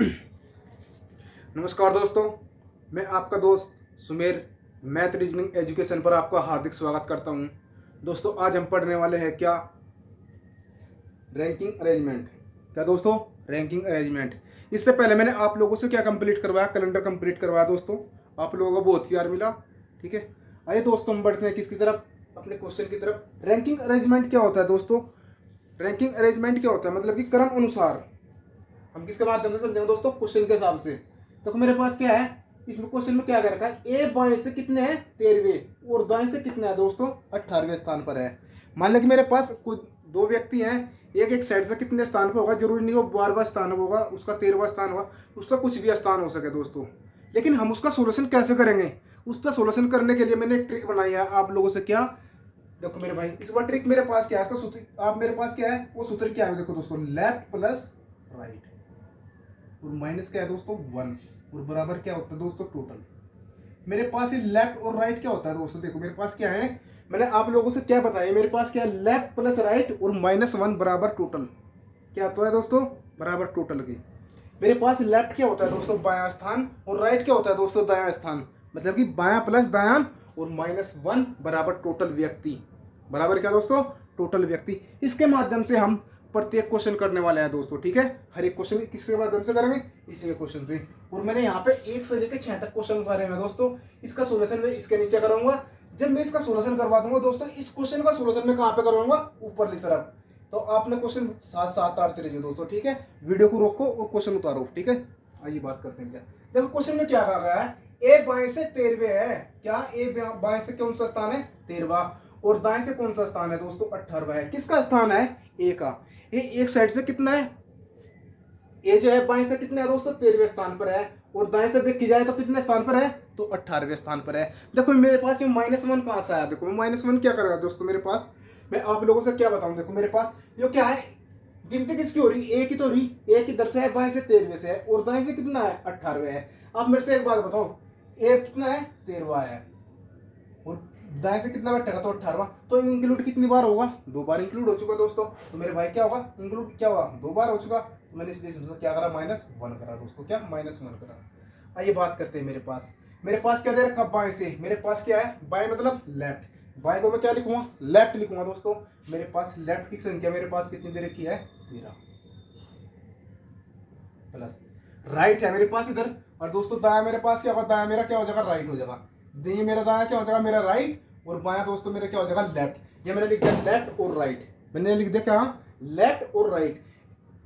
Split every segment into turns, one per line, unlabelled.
नमस्कार दोस्तों, मैं आपका दोस्त सुमेर मैथ रीजनिंग एजुकेशन पर आपका हार्दिक स्वागत करता हूं। दोस्तों, आज हम पढ़ने वाले हैं क्या रैंकिंग अरेंजमेंट। क्या दोस्तों? Ranking arrangement. इससे पहले मैंने आप लोगों से क्या कंप्लीट करवाया, कैलेंडर कंप्लीट करवाया। दोस्तों, आप लोगों को बहुत प्यार मिला। ठीक है, आइए दोस्तों हम बढ़ते हैं किसकी तरफ, अपने क्वेश्चन की तरफ। रैंकिंग अरेंजमेंट क्या होता है दोस्तों? रैंकिंग अरेंजमेंट क्या होता है मतलब कि क्रम अनुसार। हम किसके माध्यम से समझेंगे दोस्तों? क्वेश्चन के हिसाब से। तो मेरे पास क्या है, इसमें क्वेश्चन में क्या कर रखा है, ए बाएं से कितने हैं 13वें और दाएं से कितने हैं दोस्तों 18वें स्थान पर है। मान लो कि मेरे पास कुछ दो व्यक्ति हैं, एक साइड से कितने स्थान पर होगा, जरूरी नहीं हो 12वां स्थान होगा, उसका 13वां स्थान होगा, उसका कुछ भी स्थान हो सके दोस्तों। लेकिन हम उसका सोल्यूशन कैसे करेंगे? उसका सोल्यूशन करने के लिए मैंने एक ट्रिक बनाई है आप लोगों से। क्या देखो मेरे भाई, इस बार ट्रिक मेरे पास क्या है, इसका सूत्र आप मेरे पास क्या है, वो सूत्र क्या है देखो दोस्तों, लेफ्ट प्लस राइट और माइनस क्या है दोस्तों 1 और बराबर क्या होता है दोस्तों टोटल। मेरे पास ये लेफ्ट और राइट क्या होता है दोस्तों, देखो मेरे पास क्या है, मैंने आप लोगों से क्या बताया, मेरे पास क्या है लेफ्ट प्लस राइट और -1 बराबर टोटल। क्या होता है दोस्तों? बराबर टोटल की। मेरे पास लेफ्ट क्या होता है दोस्तों बायां स्थान और राइट क्या होता है दोस्तों दायां स्थान, मतलब कि बायां प्लस दायां और -1 बराबर टोटल व्यक्ति। बराबर क्या दोस्तों? टोटल व्यक्ति। इसके माध्यम से हम प्रत्येक क्वेश्चन करने वाले हैं दोस्तों। ठीक है, हर एक क्वेश्चन किसके माध्यम से करेंगे? इसी के क्वेश्चन से। और मैंने यहाँ पे 1 से लेकर 6 तक क्वेश्चन उतारे हैं दोस्तों। इसका सोल्यूशन मैं इसके नीचे कराऊंगा। जब मैं इसका सोल्यूशन करवा दूंगा दोस्तों, इस क्वेश्चन का सोल्यूशन मैं कहाँ पे करवाऊंगा? ऊपर की तरफ। तो आपने क्वेश्चन साथ साथ उतारते रहिए दोस्तों। ठीक है, वीडियो को रोको और क्वेश्चन उतारो। ठीक है, आइए बात करते हैं। क्या देखो क्वेश्चन में क्या कहा गया है, ए बाएं से 13वें है। क्या ए बाएं से कौन सा स्थान है? 13वां। और दाएं से कौन सा स्थान है दोस्तों? 18वां है। किसका स्थान है? ए का। ये एक साइड से कितना है, ए जो है बाएं से कितना है दोस्तों 13वें स्थान पर है, और दाएं से देखी जाए तो कितने स्थान पर है? तो 18वें स्थान पर है। देखो मेरे पास ये -1 कहां से आया, देखो -1 क्या करेगा दोस्तों मेरे पास, मैं आप लोगों से क्या बताऊं। देखो मेरे पास ये क्या है, गिनती किसकी हो रही? ए की तो रही, ए किधर से है? बाएं से 13वें से है, और दाएं से कितना है? 18वें है। आप मेरे से एक बात बताओ, ए कितना है? 13वां है, और दाएं से कितना बैठेगा? तो 18वां। तो इंक्लूड कितनी बार होगा? 2 बार इंक्लूड हो चुका दोस्तों। तो मेरे भाई क्या होगा, इंक्लूड क्या हुआ? 2 बार हो चुका। तो मैंने इसलिए क्या करा, -1 करा दोस्तों। क्या? -1 करा। आइए बात करते हैं। मेरे पास क्या दे रखा बाएं से, मेरे पास क्या है बाएं मतलब लेफ्ट। बाएं को मैं क्या लिखूंगा? लेफ्ट लिखूंगा दोस्तों। मेरे पास लेफ्ट की संख्या मेरे पास कितनी दे रखी है? 13 प्लस राइट है मेरे पास इधर। और दोस्तों दाया मेरे पास क्या होगा, दाया मेरा क्या हो जाएगा? राइट हो जाएगा। ये मेरा दाया क्या हो जाएगा? मेरा राइट। और बाया दोस्तों मेरा क्या हो जाएगा? लेफ्ट। ये मैंने लिख दिया लेफ्ट और राइट, मैंने लिख दिया क्या? लेफ्ट और राइट।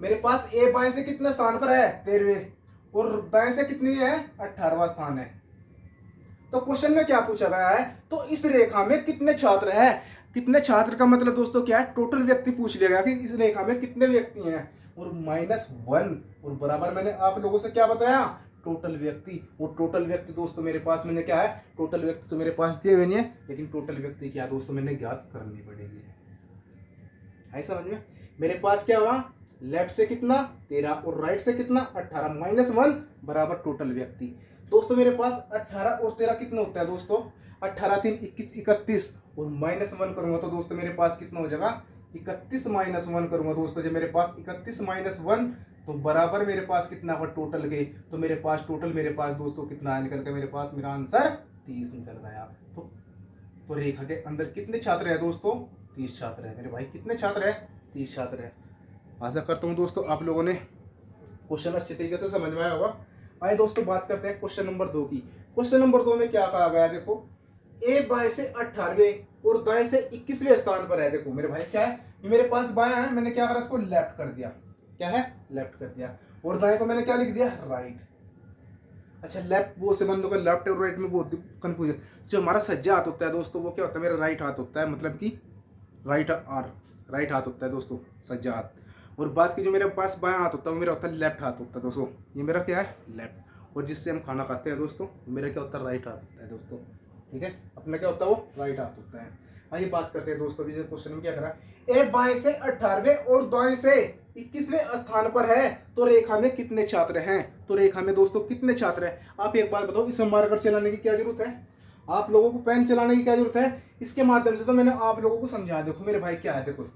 मेरे पास ए बाएं से कितने स्थान पर है? 13वें, और दाएं से कितनी है? 18वां स्थान है। तो क्वेश्चन में क्या पूछा गया है, तो इस रेखा में कितने छात्र हैं? कितने छात्र का मतलब दोस्तों क्या है? टोटल व्यक्ति पूछ लिया गया कि इस रेखा में कितने व्यक्ति हैं, और -1 और बराबर मैंने आप लोगों से क्या बताया? टोटल व्यक्ति। और टोटल व्यक्ति दोस्तों मेरे पास मैंने क्या है, टोटल व्यक्ति तो मेरे पास दिए हुए नहीं है, लेकिन टोटल व्यक्ति क्या दोस्तों मैंने ज्ञात करनी पड़ेगी। है समझ में? मेरे पास क्या हुआ, लेफ्ट से कितना 13 और राइट से कितना 18, -1 बराबर टोटल व्यक्ति। दोस्तों मेरे पास 18 और 13 कितना होता है दोस्तों? 18 3 21 31, और -1 करूंगा तो दोस्तों मेरे पास कितना हो जाएगा? 31 -1 करूंगा दोस्तों, जब मेरे पास 31 -1 तो बराबर मेरे पास कितना हुआ टोटल के, तो मेरे पास टोटल मेरे पास दोस्तों कितना आया निकल के, मेरे पास मेरा आंसर 30 निकल गया। तो रेखा के अंदर कितने छात्र है दोस्तों? 30 छात्र है। मेरे भाई कितने छात्र है? 30 छात्र है। आशा करता हूँ दोस्तों आप लोगों ने क्वेश्चन अच्छे तरीके से समझ में आया होगा। आइए दोस्तों बात करते हैं क्वेश्चन नंबर 2 की। क्वेश्चन नंबर 2 में क्या कहा गया है, देखो ए बाएं से 18वें और दाएं से 21वें स्थान पर है। देखो मेरे भाई क्या है, ये मेरे पास बायां है, मैंने क्या करा इसको लेफ्ट कर दिया। क्या है? लेफ्ट कर दिया। और दाएं को मैंने क्या लिख दिया? राइट। अच्छा, लेफ्ट वो से बंदों का लेफ्ट और राइट में बहुत कंफ्यूजन। जो हमारा सज्जा हाथ होता है दोस्तों वो क्या होता है? मेरा राइट हाथ होता है, मतलब कि राइट हाथ होता है दोस्तों सज्जा हाथ। और बात की जो मेरे पास बायां हाथ होता है वो मेरा होता है लेफ्ट हाथ होता है दोस्तों। ये मेरा क्या है? लेफ्ट। और जिससे हम खाना खाते हैं दोस्तों मेरा क्या होता है? राइट हाथ होता है दोस्तों। ठीक है, अपना क्या होता है? वो राइट हाथ होता है। आइए बात करते हैं दोस्तों, अभी क्वेश्चन में क्या करा, ए बाएं से 18वें और दाएं से 21वें स्थान पर है, तो रेखा में कितने छात्र हैं? तो रेखा में दोस्तों कितने छात्र हैं? आप एक बात बताओ, इसमें मार्कर चलाने की क्या जरूरत है? आप लोगों को पेन चलाने की क्या जरूरत है? इसके माध्यम से तो मैंने आप लोगों को समझा। देखो मेरे भाई क्या है, देखो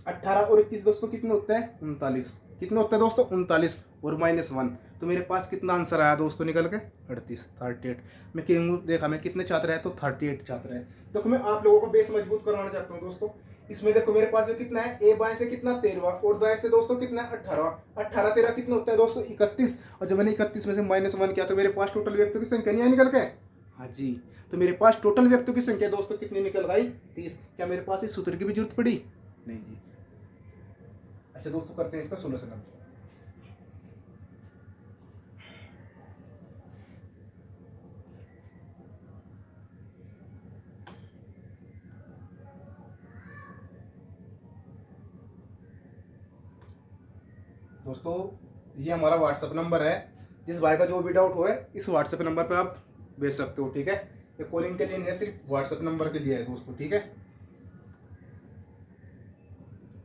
18 और 21 दोस्तों कितने होते हैं? 39। कितने होते हैं दोस्तों 39 और -1, तो मेरे पास कितना आंसर आया दोस्तों निकल के 38। मैं क्यों देखा मैं कितने छात्र है तो 38 छात्र है। देखो मैं आप लोगों को बेस मजबूत करवाना चाहता हूँ दोस्तों। इसमें देखो मेरे पास जो कितना है, ए बाएं से कितना 13 और दाएं से दोस्तों कितना है 18। 18 13 कितना होता है दोस्तों 31, और जब मैंने 31 में से -1 किया तो मेरे पास टोटल व्यक्तियों की संख्या नहीं है निकल के। हाँ जी, तो मेरे पास टोटल व्यक्तियों की संख्या दोस्तों कितनी निकल गई 30। क्या मेरे पास इस सूत्र की भी जरूरत पड़ी? नहीं जी। अच्छा दोस्तों करते हैं इसका सोल्यूशन अब। दोस्तों ये हमारा व्हाट्सएप नंबर है, जिस भाई का जो भी डाउट हो इस व्हाट्सएप नंबर पे आप भेज सकते हो, ठीक है। ये कॉलिंग के लिए नहीं है, सिर्फ व्हाट्सएप नंबर के लिए है दोस्तों, ठीक है।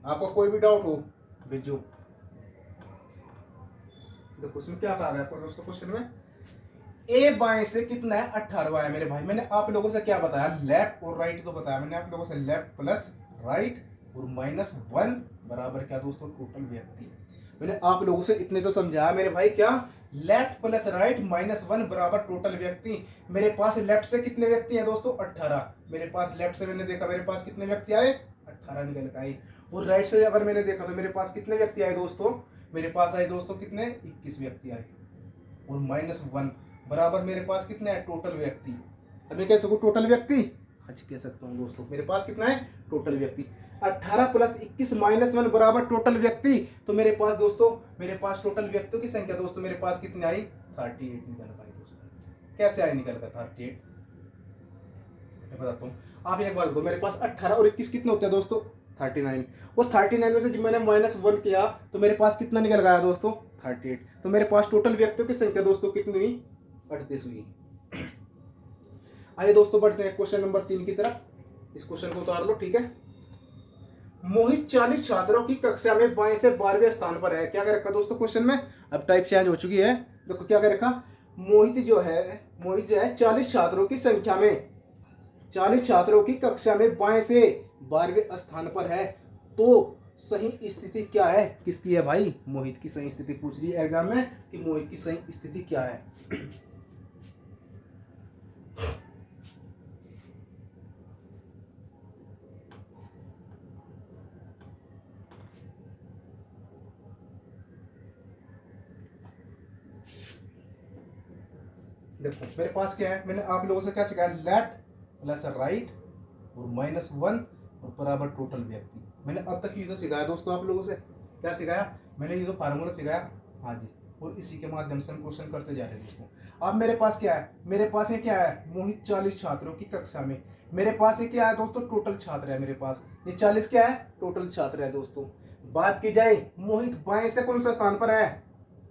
आपका कोई भी डाउट हो भेजो। देखो उसमें क्या कहा गया आपको दोस्तों क्वेश्चन में, ए बाएं से कितना है 18 है मेरे भाई। मैंने आप लोगों से क्या बताया, लेफ्ट और राइट तो बताया मैंने आप लोगों से, लेफ्ट प्लस राइट और -1 बराबर क्या दोस्तों टोटल व्यक्ति। मैंने आप लोगों से इतने तो समझाया मेरे भाई, क्या लेफ्ट प्लस राइट -1 बराबर टोटल व्यक्ति। मेरे पास लेफ्ट से कितने व्यक्ति हैं दोस्तों 18। मेरे पास लेफ्ट से मैंने देखा मेरे पास कितने व्यक्ति आए 18 निकल के आए। और राइट से अगर मैंने देखा तो मेरे पास कितने व्यक्ति आए दोस्तों, मेरे पास आए दोस्तों कितने 21 व्यक्ति आए। और -1 बराबर मेरे पास कितने है टोटल व्यक्ति। अब मैं कह सकूँ टोटल व्यक्ति, आज कह सकता हूँ दोस्तों मेरे पास कितना है टोटल व्यक्ति। 18 + 21 -1 बराबर टोटल व्यक्ति। तो मेरे पास दोस्तों मेरे पास टोटल व्यक्तियों की संख्या दोस्तों मेरे पास कितनी आई 38 निकल आई दोस्तों। कैसे आई निकल कर 38 मैं बताता हूँ। आप एक बार दो, मेरे पास 18 और 21 कितने होते हैं दोस्तों 39। और 39 में से जब मैंने -1 किया तो मेरे पास कितना निकल गया दोस्तों 38। तो मेरे पास टोटल व्यक्तियों की संख्या दोस्तों कितनी हुई 38 हुई। आइए दोस्तों बढ़ते हैं क्वेश्चन नंबर 3 की तरफ। इस क्वेश्चन को उतार लो, ठीक है। मोहित 40 छात्रों की कक्षा में बाएं से 12वें स्थान पर है। क्या कर रखा दोस्तों क्वेश्चन में, अब टाइप चेंज हो चुकी है। देखो क्या कर रखा, मोहित जो है 40 छात्रों की संख्या में 40 छात्रों की कक्षा में बाएं से 12वें स्थान पर है। तो सही स्थिति क्या है, किसकी है भाई, मोहित की सही स्थिति पूछ रही है एग्जाम में कि मोहित की सही स्थिति क्या है। देखो मेरे पास क्या है, मैंने आप लोगों से क्या सिखाया, लेफ्ट प्लस राइट और -1 और बराबर टोटल व्यक्ति। मैंने अब तक ये तो सिखाया दोस्तों आप लोगों से, क्या सिखाया मैंने, ये तो फार्मूला सिखाया। हाँ जी, और इसी के माध्यम से हम क्वेश्चन करते जा रहे हैं दोस्तों। अब मेरे पास क्या है, मेरे पास ये क्या है, मोहित 40 छात्रों की कक्षा में। मेरे पास ये क्या है दोस्तों, टोटल छात्र है मेरे पास। ये 40 क्या है, टोटल छात्र है दोस्तों। बात की जाए मोहित बाएं से कौन सा स्थान पर है,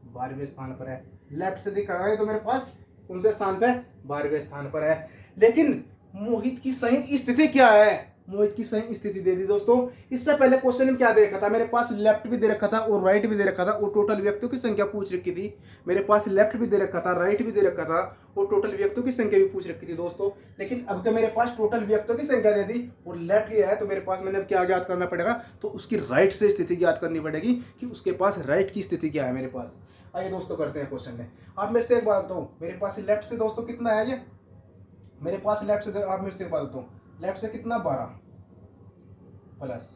12वें स्थान पर है। लेफ्ट से देखा है तो मेरे पास कौन से स्थान पे 12वें स्थान पर है। लेकिन मोहित की सही स्थिति क्या है, मोहित की सही स्थिति दे दी दोस्तों। इससे पहले क्वेश्चन में क्या दे रखा था, मेरे पास लेफ्ट भी दे रखा था और राइट भी दे रखा था और टोटल व्यक्तियों की संख्या पूछ रखी थी। मेरे पास लेफ्ट भी दे रखा था, राइट भी दे रखा था और टोटल व्यक्तियों की संख्या भी पूछ रखी थी दोस्तों। लेकिन अब तो मेरे पास टोटल व्यक्तियों की संख्या दे दी और लेफ्ट किया है, तो मेरे पास मैंने अब क्या याद करना पड़ेगा, तो उसकी राइट से स्थिति याद करनी पड़ेगी कि उसके पास राइट की स्थिति क्या है मेरे पास। आइए दोस्तों करते हैं क्वेश्चन में। आप मेरे से एक बात बताओ, मेरे पास लेफ्ट से दोस्तों कितना है, ये मेरे पास लेफ्ट से आप मेरे से एक बात बताओ, लेफ्ट से कितना 12 प्लस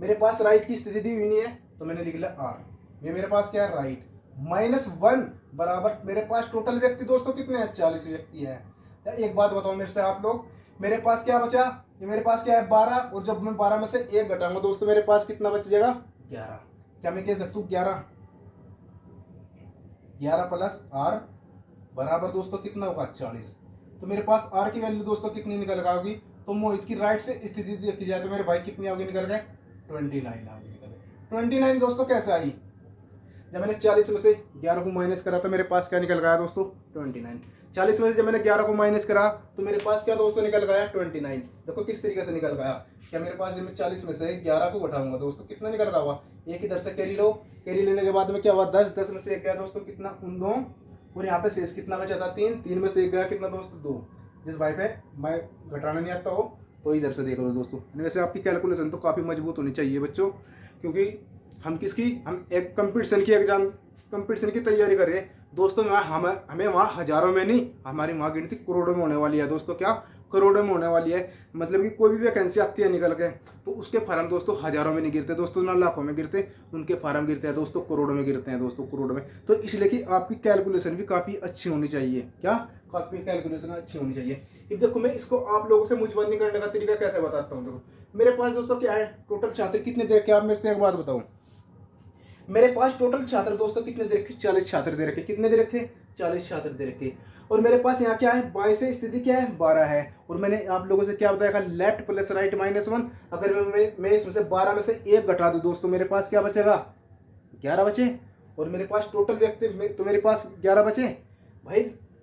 मेरे पास राइट की स्थिति दी हुई नहीं है तो मैंने लिख लिया आर। ये मेरे पास क्या है राइट, -1 बराबर मेरे पास टोटल व्यक्ति दोस्तों कितने हैं 40 व्यक्ति है। एक बात बताओ मेरे से आप लोग, मेरे पास क्या बचा, ये मेरे पास क्या है 12 और जब मैं 12 में से 1 घटाऊंगा दोस्तों मेरे पास कितना बच जाएगा 11। क्या मैं कह सकता हूँ 11 प्लस आर बराबर दोस्तों कितना होगा 40। तो मेरे पास आर की वैल्यू दोस्तों कितनी निकल होगी, तो मोहित की राइट से स्थिति देखी जाए तो मेरे भाई कितनी होगी निकल गए 29 होगी निकल गए। 29 दोस्तों कैसे आई, जब मैंने 40 में से 11 को माइनस करा तो मेरे पास क्या निकल गया दोस्तों 29। 40 में से जब मैंने 11 को माइनस करा तो मेरे पास क्या दोस्तों निकल गया 29। देखो किस तरीके से निकल गया, क्या मेरे पास जब मैं 40 में से 11 को घटाऊंगा दोस्तों कितना निकल रहा हुआ, एक इधर से कैरी लो, कैरी लेने के बाद में क्या हुआ 10, 10 में से 1 गया दोस्तों कितना 9 और यहाँ पे शेष कितना बचा था 3, 3 में से 1 गया कितना दोस्तों 2। जिस भाई पे मैं घटाना नहीं आता हो तो इधर से देख लो दोस्तों। वैसे आपकी कैलकुलेशन तो काफ़ी मजबूत होनी चाहिए बच्चों, क्योंकि हम एक कंपटीशन की तैयारी कर रहे हैं दोस्तों। हमें वहाँ हजारों में नहीं, हमारी वहाँ गिनती करोड़ों में होने वाली है दोस्तों। क्या करोड़ों में होने वाली है, मतलब कि कोई भी वैकेंसी आती है निकल के, तो उसके फार्म दोस्तों हजारों में नहीं गिरते दोस्तों, ना लाखों में गिरते, उनके फार्म गिरते हैं दोस्तों करोड़ों में गिरते हैं दोस्तों, करोड़ों में। तो इसलिए कि आपकी कैलकुलेशन भी काफ़ी अच्छी होनी चाहिए। क्या काफ़ी कैलकुलेशन अच्छी होनी चाहिए। अब देखो मैं इसको आप लोगों से मुझ नहीं करने का तरीका कैसे बताता हूँ। देखो मेरे पास दोस्तों क्या है, टोटल छात्र कितने दे रखे, आप मेरे से एक बात बताओ। मेरे पास टोटल छात्र दोस्तों कितने दे रखे, 40 छात्र दे रखे। कितने दे रखे, 40 छात्र दे रखे। और मेरे पास यहाँ क्या है, 22 से स्थिति क्या है, 12 है। और मैंने आप लोगों से क्या बताया, लेफ्ट प्लस राइट -1। अगर मैं इसमें से 12 में से 1 घटा दूँ दोस्तों, मेरे पास क्या बचेगा, 11 बचे। और मेरे पास टोटल व्यक्ति तो मेरे पास 11 बचे। भाई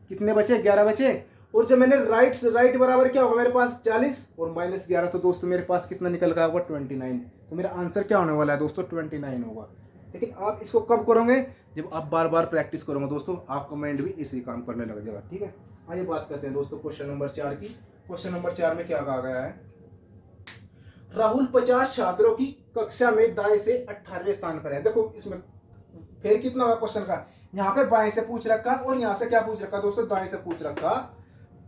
कितने बचे, 11 बचे। और जब मैंने राइट बराबर क्या होगा, मेरे पास 40 और -11, तो दोस्तों मेरे पास कितना निकल का होगा, 29। तो मेरा आंसर क्या होने वाला है दोस्तों, 29 होगा। लेकिन आप इसको कब करोगे, जब आप बार बार प्रैक्टिस करोगे दोस्तों, आपका माइंड भी इसी काम करने लग जाएगा। ठीक है, आइए बात करते हैं दोस्तों क्वेश्चन नंबर 4 की। क्वेश्चन नंबर 4 में क्या कहा गया है, राहुल 50 छात्रों की कक्षा में दाएं से 18वें स्थान पर है। देखो इसमें फिर कितना हुआ क्वेश्चन का, यहाँ पे बाएं से पूछ रखा और यहाँ से क्या पूछ रखा दोस्तों, दाएं से पूछ रखा।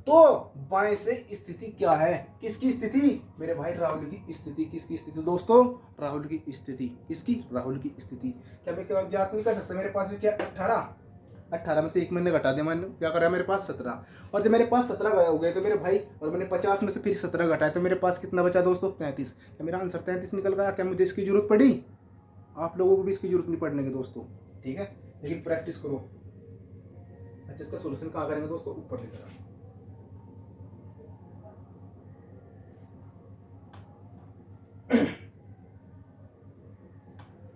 तो बाएं से स्थिति क्या है, किसकी स्थिति, मेरे भाई राहुल की स्थिति। किसकी स्थिति दोस्तों, राहुल की स्थिति। किसकी, राहुल की स्थिति। क्या मैं ज्ञात नहीं कर सकता, मेरे पास क्या 18 में से 1 मैंने घटा दिया, मैंने क्या करा, मेरे पास 17। और जब मेरे पास 17 गए हो गए तो मेरे भाई, और मैंने 50 में से फिर 17 घटाया, तो मेरे पास कितना बचा दोस्तों, 33। क्या मेरा आंसर 33 निकल गया। क्या मुझे इसकी जरूरत पड़ी, आप लोगों को भी इसकी जरूरत नहीं पड़ने की दोस्तों। ठीक है, लेकिन प्रैक्टिस करो। अच्छा इसका सोल्यूशन कहाँ करेंगे दोस्तों, ऊपर लेकर आओ।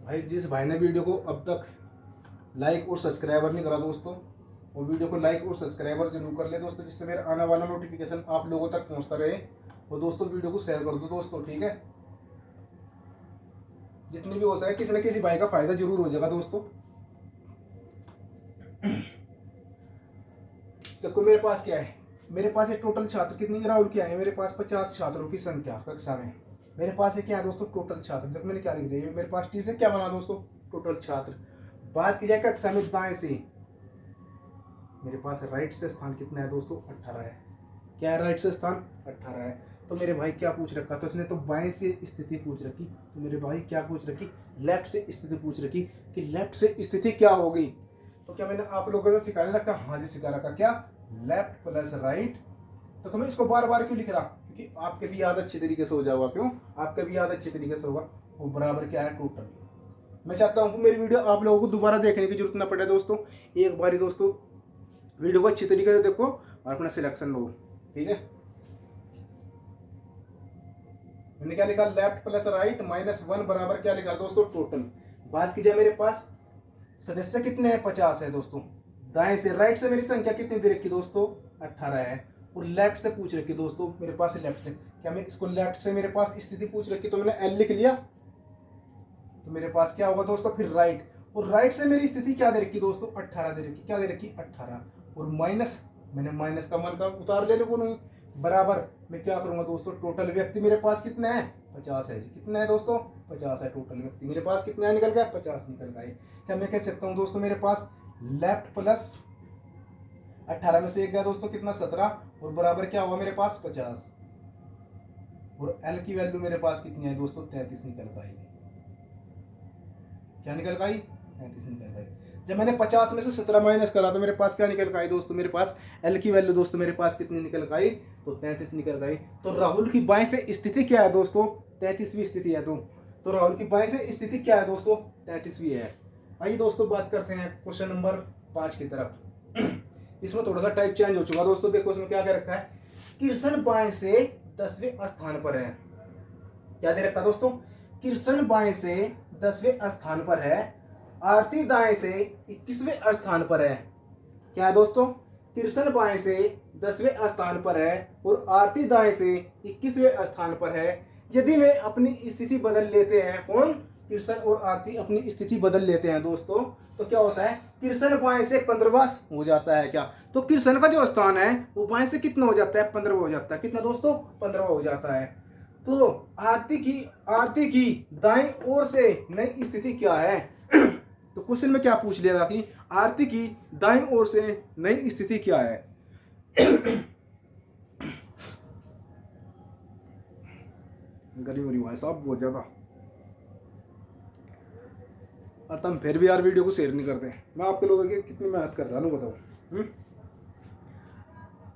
भाई जिस भाई ने वीडियो को अब तक लाइक और सब्सक्राइबर नहीं करा दोस्तों, वो वीडियो को लाइक और सब्सक्राइबर जरूर कर ले दोस्तों, जिससे मेरा आने वाला नोटिफिकेशन आप लोगों तक पहुंचता रहे। और दोस्तों वीडियो को शेयर कर दो दोस्तों। ठीक है, जितनी भी हो सके किसी न किसी भाई का फायदा जरूर हो जाएगा दोस्तों। देखो मेरे पास क्या है, मेरे पास ये टोटल छात्र कितनी राहुल क्या है, मेरे पास 50 छात्रों की संख्या कक्षा में। मेरे पास ये क्या है दोस्तों, टोटल छात्र। देखो मैंने क्या लिख दिया, मेरे पास टी से क्या बना दोस्तों, टोटल छात्र। बात की जाए कक्षा में दाएं से, मेरे पास राइट से स्थान कितना है दोस्तों, 18 है। क्या है, राइट से स्थान 18 है। तो मेरे भाई क्या पूछ रखा, तो इसने तो बाएं से स्थिति पूछ रखी, तो मेरे भाई क्या पूछ रखी, लेफ्ट से स्थिति पूछ रखी, कि लेफ्ट से स्थिति क्या होगी। तो क्या मैंने आप लोगों को सिखाने लगा, हाँ जी सिखा रखा। क्या, लेफ्ट प्लस राइट। तो मैं इसको बार बार क्यों लिख रहा, क्योंकि आपके भी याद अच्छी तरीके से हो जाएगा। क्यों, आपके भी याद अच्छी तरीके से होगा। वो बराबर क्या है, टोटल। मैं चाहता हूँ कि मेरी वीडियो आप लोगों को दोबारा देखने की जरूरत ना पड़े दोस्तों। एक बार ही दोस्तों वीडियो को अच्छी तरीके से देखो और अपना सिलेक्शन लो। ठीक है, मैंने क्या लिखा, लेफ्ट प्लस राइट -1 बराबर क्या लिखा दोस्तों, टोटल। बात की जाए मेरे पास सदस्य कितने हैं, 50 है दोस्तों। दाएं से, राइट से मेरी संख्या कितनी दे रखी दोस्तों, 18 है। और लेफ्ट से पूछ रखी दोस्तों, मेरे पास लेफ्ट से। क्या मैं इसको लेफ्ट से मेरे पास स्थिति पूछ रखी, तो मैंने एल लिख लिया। तो मेरे पास क्या होगा दोस्तों, फिर राइट। और राइट से मेरी स्थिति क्या दे रखी दोस्तों, 18 दे रखी। क्या दे रखी, 18। और माइनस, मैंने माइनस का मन का उतार लेने को नहीं, बराबर मैं क्या करूंगा दोस्तों, टोटल व्यक्ति मेरे पास कितने हैं, 50 है जी। कितना है दोस्तों, 50 है टोटल व्यक्ति मेरे पास। कितना निकल गया, 50 निकल गए। क्या मैं कह सकता हूँ दोस्तों, मेरे पास लेफ्ट प्लस 18 में से 1 गया दोस्तों, कितना, 17। और बराबर क्या हुआ मेरे पास, 50। और एल की वैल्यू मेरे पास कितनी है दोस्तों, 33 निकल गई। क्या निकल गई, 33 निकल गई। जब मैंने 50 में से 17 माइनस करा तो मेरे पास क्या निकल गई दोस्तों, मेरे पास एल की वैल्यू दोस्तों मेरे पास कितनी निकल गई, तो 33 निकल गई। तो राहुल की बाएं से स्थिति क्या है दोस्तों, 33वीं स्थिति है। तो राहुल की बाएं से स्थिति क्या है दोस्तों, 33वीं है। आइए दोस्तों बात करते हैं क्वेश्चन नंबर 5 की तरफ। इसमें थोड़ा सा टाइप चेंज हो चुका दोस्तों। देखो इसमें क्या रखा है, किर्सन बाएं से 10वें स्थान पर है। क्या दे रखा दोस्तों, किर्सन बाएं से 10वें स्थान पर है, आरती दाएं से 21वें स्थान पर है। क्या है दोस्तों, किर्सन बाएं से 10वें स्थान पर है और आरती दाएं से 21वें स्थान पर है। यदि वे अपनी स्थिति बदल लेते हैं, कौन, किर्सन और आरती अपनी स्थिति बदल लेते हैं दोस्तों, तो क्या होता है, किर्सन बाएं से 15वां हो जाता है। क्या, तो किर्सन का जो स्थान है वो बाएं से कितना हो जाता है, 15वां हो जाता है। कितना दोस्तों, 15वां हो जाता है। तो आरती की दाईं ओर से नई स्थिति क्या है? तो क्वेश्चन में क्या पूछ लिया था कि आरती की दाईं ओर से नई स्थिति क्या है? गर्मी हो रही है साहब बहुत ज्यादा, और तुम फिर भी यार वीडियो को शेयर नहीं करते। मैं आपके लोगों की कितनी मेहनत कर रहा हूँ बताओ।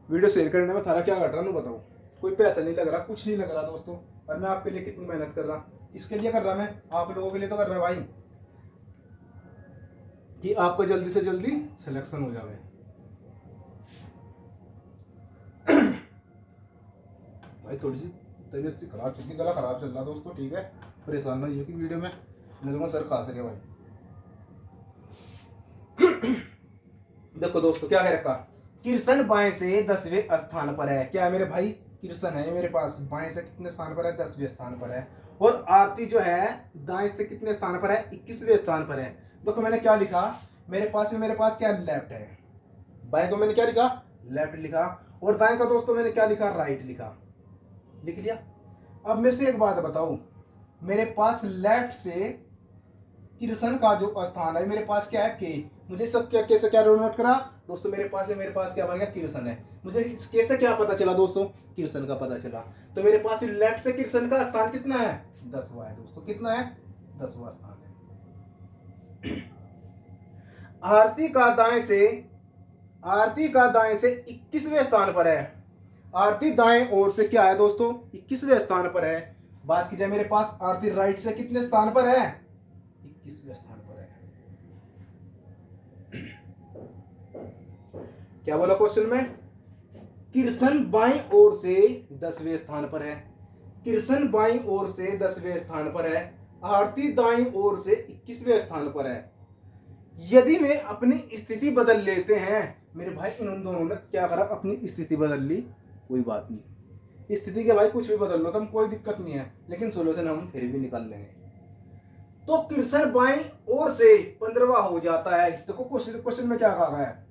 वीडियो शेयर करने में थारा क्या घट रहा हूँ बताओ? कोई पैसा नहीं लग रहा, कुछ नहीं लग रहा दोस्तों, और मैं आपके लिए कितनी मेहनत कर रहा। इसके लिए कर रहा, मैं आप लोगों के लिए तो कर रहा भाई, कि आपको जल्दी से जल्दी सिलेक्शन हो जाए। भाई थोड़ी सी तबीयत सी खराब चल रही, गला खराब चल रहा दोस्तों, ठीक है, परेशान नहीं हो कि वीडियो में लगूंगा सर खा सके भाई। देखो दोस्तों क्या कह रखा, किरसन बाएं से 10वें स्थान पर है। क्या है मेरे भाई? किरसन है मेरे पास, बाएं से कितने स्थान पर है? 10वें स्थान पर है। और आरती जो है दाएं से कितने स्थान पर है? 21वें स्थान पर है। देखो मैंने क्या लिखा, मेरे पास क्या लेफ्ट है, बाएं को मैंने क्या लिखा? लेफ्ट लिखा, और दाएं का दोस्तों मैंने क्या लिखा? राइट लिखा, लिख लिया। अब मेरे से एक बात बताओ, मेरे पास लेफ्ट से किरसन का जो स्थान है मेरे पास क्या है? के। मुझे सब क्या कैसे क्या नोट करा दोस्तों? मेरे पास क्या बन गया? किरसन है। मुझे इस कैसे क्या पता चला दोस्तों? किरसन का पता चला। तो मेरे पास लेफ्ट से किरसन का स्थान कितना है? 10वां है दोस्तों। कितना है? 10वां स्थान है। आरती का दाएं से 21वें स्थान पर है। आरती दाएं ओर से क्या है दोस्तों? 21वें स्थान पर है। बात की जाए मेरे पास आरती राइट से कितने स्थान पर है? 21वें स्थान पर है। क्या बोला क्वेश्चन में? किरसन बाईं ओर से 10वें स्थान पर है। किरसन बाईं ओर से 10वें स्थान पर है। आरती दाईं ओर से 21वें स्थान पर है। यदि मैं अपनी स्थिति बदल लेते हैं, मेरे भाई इन दोनों ने क्या करा? अपनी स्थिति बदल ली, कोई बात नहीं, स्थिति के भाई कुछ भी बदल लो तुम, कोई दिक्कत नहीं है, लेकिन सोल्यूशन हम फिर भी निकाल लेंगे। तो किरसन बाईं ओर से 15वां हो जाता है। देखो क्वेश्चन में क्या कहा गया है?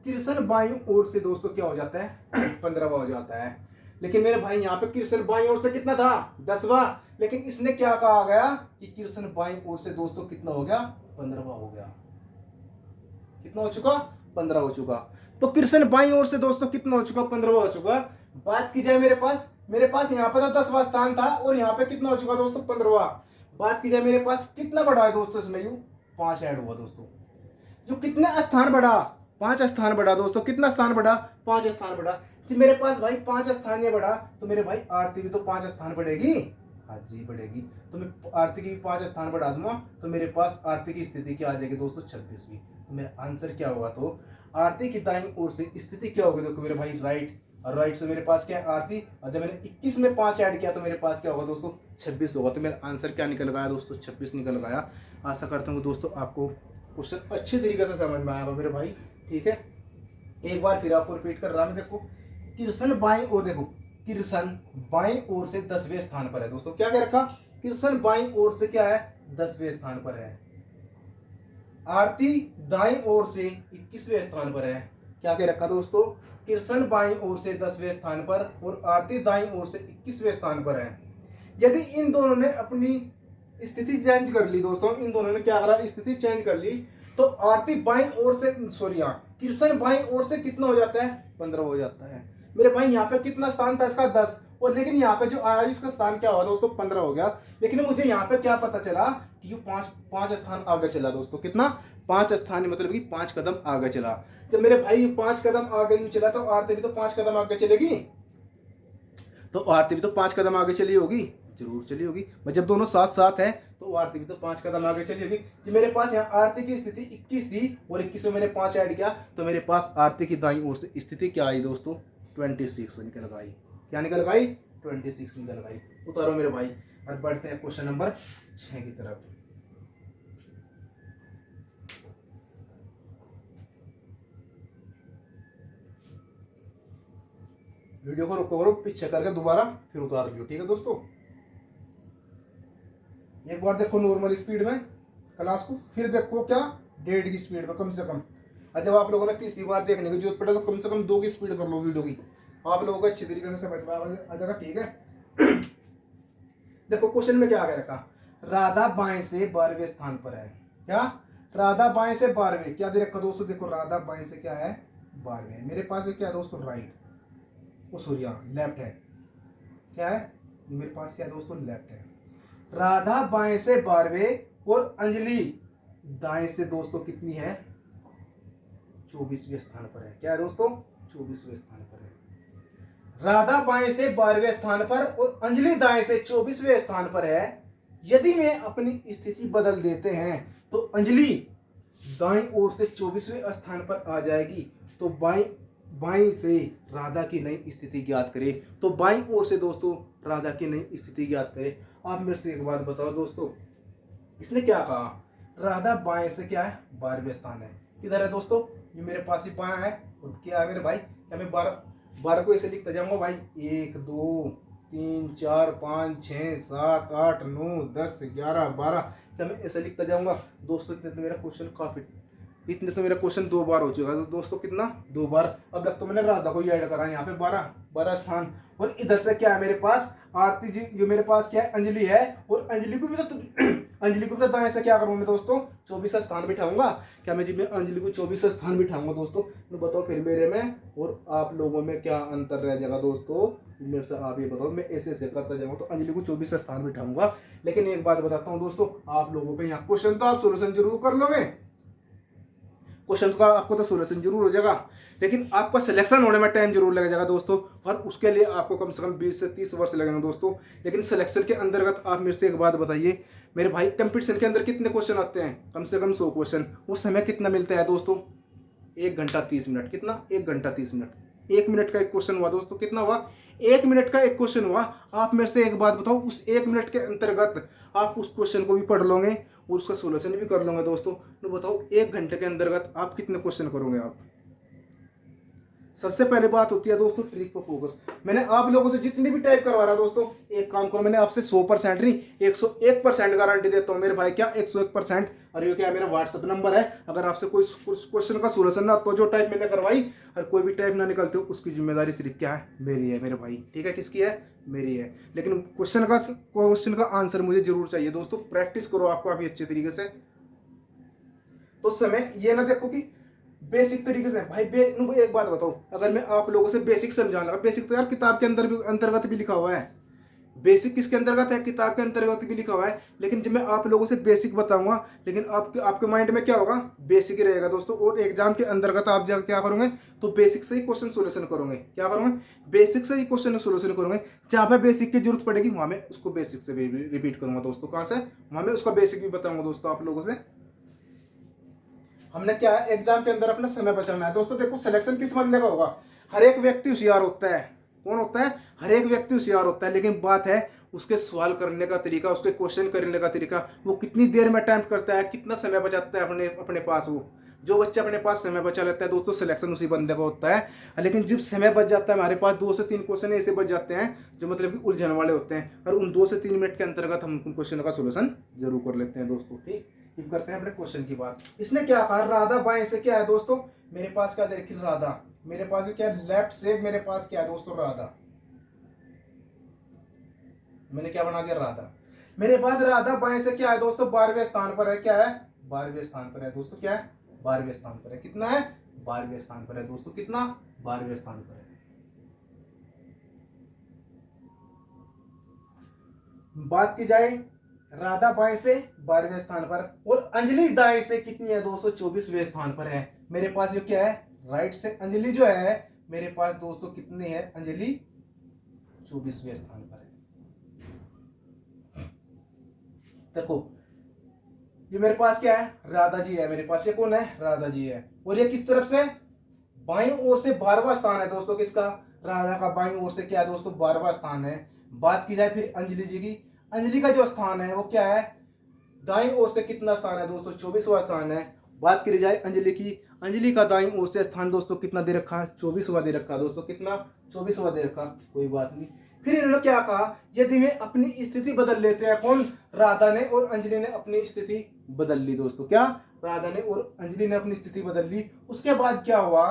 किरसन बाईं ओर से दोस्तों क्या हो जाता है? 15वां हो जाता है। लेकिन मेरे भाई यहाँ पे किरसन बाईं ओर से कितना था? 10वां। लेकिन इसने क्या कहा गया कि किरसन बाईं ओर से दोस्तों कितना हो गया? 15वां हो गया। कितना हो चुका? 15 हो चुका। तो किरसन बाईं ओर से दोस्तों कितना हो चुका? 15वां हो चुका। बात की जाए मेरे पास यहाँ पे तो 10वां स्थान था, और यहाँ पे कितना हो चुका दोस्तों? 15वां। बात की जाए मेरे पास कितना बढ़ा है दोस्तों इसमें? यू 5 ऐड हुआ दोस्तों। जो कितना स्थान बढ़ा? 5 स्थान बढ़ा दोस्तों। कितना स्थान बढ़ा? 5 स्थान बढ़ा। जब मेरे पास भाई 5 स्थान ये बढ़ा, तो मेरे भाई आरती भी तो 5 स्थान बढ़ेगी। हाँ जी बढ़ेगी। तो मैं आरती की 5 स्थान बढ़ा दूंगा, तो मेरे पास आरती की स्थिति क्या आ जाएगी दोस्तों? 26वीं। तो मेरा आंसर क्या होगा? तो आरती की दाईं ओर से स्थिति क्या होगी? देखो मेरे भाई राइट, और राइट से मेरे पास क्या है? आरती। और जब मैंने 21 में 5 ऐड किया तो मेरे पास क्या होगा दोस्तों? 26 होगा। तो मेरा आंसर क्या निकल गया दोस्तों? 26 निकल गया। आशा करता हूँ दोस्तों आपको क्वेश्चन अच्छे तरीके से समझ में आया होगा मेरे भाई, ठीक है। एक बार फिर आपको रिपीट कर रहा हूं। देखो किरसन बाईं ओर, देखो किरसन बाईं ओर से 10वें स्थान पर है दोस्तों। क्या कह रखा? किरसन बाईं ओर से क्या है? 10वें स्थान पर है। आरती दाईं ओर से 21वें स्थान पर है। क्या कह रखा दोस्तों? किरसन बाईं ओर से 10वें स्थान पर और आरती दाईं ओर से 21वें स्थान पर है। यदि इन दोनों ने अपनी स्थिति चेंज कर ली दोस्तों, इन दोनों ने क्या करा? स्थिति चेंज कर ली, तो आरती बाईं ओर से, सॉरी किरसन बाईं ओर से कितना हो जाता है? 15 हो जाता है। मेरे भाई यहाँ पे कितना स्थान था इसका? 10, और लेकिन यहाँ पे जो आया इसका स्थान क्या हुआ दोस्तों? 15 हो गया। लेकिन मुझे यहाँ पे क्या पता चला कि ये 5 स्थान आगे चला दोस्तों। कितना? 5 स्थान, मतलब कि 5 कदम आगे चला। जब मेरे भाई 5 कदम आगे चला, तो आरती भी तो 5 कदम आगे चलेगी। तो आरती भी तो 5 कदम आगे चली होगी, जरूर चली होगी। जब दोनों साथ साथ है तो आरती भी तो 5 कदम आगे चली होगी। जब मेरे पास यहाँ आरती की स्थिति 21 थी और 21 में मैंने 5 ऐड किया, तो मेरे पास आरती की दाईं ओर से स्थिति क्या आई दोस्तों? 26 निकल गई। क्या निकल गई? 26 निकल गई। उतारो मेरे भाई और बढ़ते हैं क्वेश्चन नंबर 6 की तरफ। वीडियो को रोको करो, पीछे करके दोबारा फिर उतार लियो, ठीक है दोस्तों। एक बार देखो नॉर्मल स्पीड में क्लास को, फिर देखो क्या 1.5 की स्पीड में कम से कम। और जब आप लोगों ने तीसरी बार देखने की जरूरत पड़े तो कम से कम 2 की स्पीड कर लो वीडियो की, आप लोगों को अच्छी तरीके से समझ में आ जाएगा, ठीक है। देखो क्वेश्चन में क्या आगे रखा, राधा बाएं से 12वें स्थान पर है। क्या, राधा बाएं से 12वें, क्या दे रखा दोस्तों, देखो राधा बाएं से क्या है, 12वें। मेरे पास है क्या दोस्तों, राइट, वो सॉरी लेफ्ट है। क्या है, मेरे पास क्या है दोस्तों, लेफ्ट है। राधा बाएं से 12वें और अंजलि दाएं से दोस्तों कितनी है, 24वें स्थान पर है। क्या है दोस्तों, 24वें स्थान पर है। राधा बाएं से 12वें स्थान पर और अंजलि दाएं से 24वें स्थान पर है। यदि मैं अपनी स्थिति बदल देते हैं तो अंजलि दाईं ओर से 24वें स्थान पर आ जाएगी। तो बाईं से राधा की नई स्थिति ज्ञात करें। तो बाईं ओर से दोस्तों राधा की नई स्थिति ज्ञात करें। आप मेरे से एक बात बताओ दोस्तों, इसने क्या कहा, राधा बाएं से क्या है, 12वें स्थान है। किधर है दोस्तों, ये मेरे पास ही बायां है। और क्या है मेरे भाई, क्या मैं 12 को ऐसे लिखता जाऊंगा भाई, 1 2 3 4 5 6 7 8 9 10 11 12, क्या मैं ऐसे लिखता जाऊंगा दोस्तों। इतने तो मेरा क्वेश्चन 2 बार हो चुका है। तो दोस्तों कितना, 2 बार। अब लगता है मैंने राधा को ही ऐड करा, यहाँ पे 12 स्थान। और इधर से क्या है मेरे पास, आरती जी, जो मेरे पास क्या है, अंजलि है। और अंजलि को भी तो अंजलि को भी तो दाएं से क्या करूंगा मैं दोस्तों, 24 स्थान बिठाऊंगा। क्या मैं जी, मैं अंजलि को 24 स्थान बिठाऊंगा दोस्तों। तो बताओ फिर मेरे में और आप लोगों में क्या अंतर रह जाएगा दोस्तों, मेरे से आप ये बताओ। मैं ऐसे ऐसे करता जाऊंगा तो अंजलि को 24 स्थान बिठाऊंगा। लेकिन एक बात बताता हूँ दोस्तों, आप लोगों पे यहाँ क्वेश्चन तो आप सोल्यूशन जरूर कर लोगे, क्वेश्चन का आपको तो सोल्यूशन जरूर हो जाएगा, लेकिन आपका सिलेक्शन होने में टाइम जरूर लग जाएगा दोस्तों। और उसके लिए आपको कम से कम 20 से 30 वर्ष लगेंगे दोस्तों। लेकिन सिलेक्शन के अंतर्गत आप मेरे से एक बात बताइए मेरे भाई, कंपटीशन के अंदर कितने क्वेश्चन आते हैं, कम से कम 100 क्वेश्चन। उस समय कितना मिलता है दोस्तों, 1 घंटा 30 मिनट। कितना, 1 घंटा 30 मिनट। 1 मिनट का एक क्वेश्चन हुआ दोस्तों, कितना हुआ, 1 मिनट का एक क्वेश्चन हुआ। आप मेरे से एक बात बताओ, उस 1 मिनट के अंतर्गत आप उस क्वेश्चन को भी पढ़ लोगे और उसका सोल्यूशन भी कर लोगे दोस्तों। तो बताओ 1 घंटे के अंतर्गत आप कितने क्वेश्चन करोगे आप। सबसे पहले बात होती है दोस्तों ट्रिक पर फोकस। मैंने आप लोगों से जितनी भी टाइप करवा रहा दोस्तों, एक काम करो, मैंने आपसे 100% नहीं 101% गारंटी देता हूँ मेरे भाई। क्या 101%, और ये क्या मेरा व्हाट्सएप नंबर है। अगर आपसे कोई क्वेश्चन का सोल्यूशन ना तो जो टाइप मैंने करवाई और कोई भी टाइप ना निकलते हो, उसकी जिम्मेदारी सिर्फ क्या है, मेरी है मेरे भाई। ठीक है, किसकी है, मेरी है। लेकिन क्वेश्चन का आंसर मुझे जरूर चाहिए दोस्तों। प्रैक्टिस करो आपको अभी अच्छे तरीके से। तो समय ये ना देखो कि बेसिक तरीके से भाई एक बात बताओ, अगर मैं आप लोगों से बेसिक समझाने लगा, बेसिक तो यार किताब के अंदर भी अंतर्गत भी लिखा हुआ है। बेसिक किसके अंतर्गत है, किताब के अंतर्गत भी लिखा हुआ है। लेकिन जब मैं आप लोगों से बेसिक बताऊंगा, लेकिन आपके माइंड में क्या होगा, बेसिक ही रहेगा दोस्तों। और एग्जाम के अंतर्गत आप जब क्या करोगे, तो बेसिक से ही क्वेश्चन सोल्यूशन करोगे। क्या करोगे, बेसिक से ही क्वेश्चन सोल्यूशन करोगे। जहां पे बेसिक की जरूरत पड़ेगी वहां मैं उसको बेसिक से भी रिपीट करूंगा दोस्तों। कहां से, वहां मैं उसका बेसिक भी बताऊंगा दोस्तों आप लोगों से। हमने क्या है, एग्जाम के अंदर अपना समय बचाना है दोस्तों। देखो सिलेक्शन किस बंदे का होगा, हर एक व्यक्ति होशियार होता है। कौन होता है, हर एक व्यक्ति होशियार होता है। लेकिन बात है उसके सवाल करने का तरीका, उसके क्वेश्चन करने का तरीका, वो कितनी देर में अटेम्प्ट करता है, कितना समय बचाता है अपने अपने पास। वो जो बच्चा अपने पास समय बचा लेता है दोस्तों, सिलेक्शन उसी बंदे का होता है। लेकिन जब समय बच जाता है, हमारे पास 2 से 3 क्वेश्चन ऐसे बच जाते हैं जो मतलब कि उलझन वाले होते हैं, और उन 2 से 3 मिनट के अंतर्गत हम उन क्वेश्चन का सोल्यूशन जरूर कर लेते हैं दोस्तों। ठीक, अब करते हैं अपने क्वेश्चन की बात। इसने क्या कहा, राधा बाएं से क्या है दोस्तों, मेरे पास क्या देखिए राधा, मेरे पास क्या लेफ्ट से मेरे पास क्या है दोस्तों, राधा। मैंने क्या बना दिया, राधा। मेरे पास राधा बाएं से क्या है दोस्तों, 12वें स्थान पर है। क्या है, 12वें स्थान पर है दोस्तों। क्या है, 12वें स्थान पर है। कितना है, 12वें स्थान पर है दोस्तों। कितना, 12वें स्थान पर है। बात की जाए राधा बाएं से 12वें स्थान पर और अंजलि दाएं से कितनी है दोस्तों, 24वें स्थान पर है। मेरे पास जो क्या है, राइट से अंजलि जो है मेरे पास दोस्तों कितनी है, अंजलि 24वें स्थान पर है। देखो ये मेरे पास क्या है, राधा जी है। मेरे पास ये कौन है, राधा जी है। और ये किस तरफ से, बाईं ओर से 12वां स्थान है दोस्तों। किसका, राधा का बाईं ओर से क्या है दोस्तों, 12वां स्थान है। बात की जाए फिर अंजलि जी की, अंजलि का जो स्थान है वो क्या है, दाईं ओर से कितना स्थान है दोस्तों, 24वां स्थान है। बात करी जाए अंजलि की, अंजलि का दाईं ओर से स्थान दोस्तों कितना दे रखा है, 24वां दे रखा दोस्तों। कितना, 24वां दे रखा। कोई बात नहीं। फिर इन्होंने क्या कहा, यदि में अपनी स्थिति बदल लेते हैं, कौन, राधा ने और अंजलि ने अपनी स्थिति बदल ली दोस्तों। क्या, राधा ने और अंजलि ने अपनी स्थिति बदल ली। उसके बाद क्या हुआ,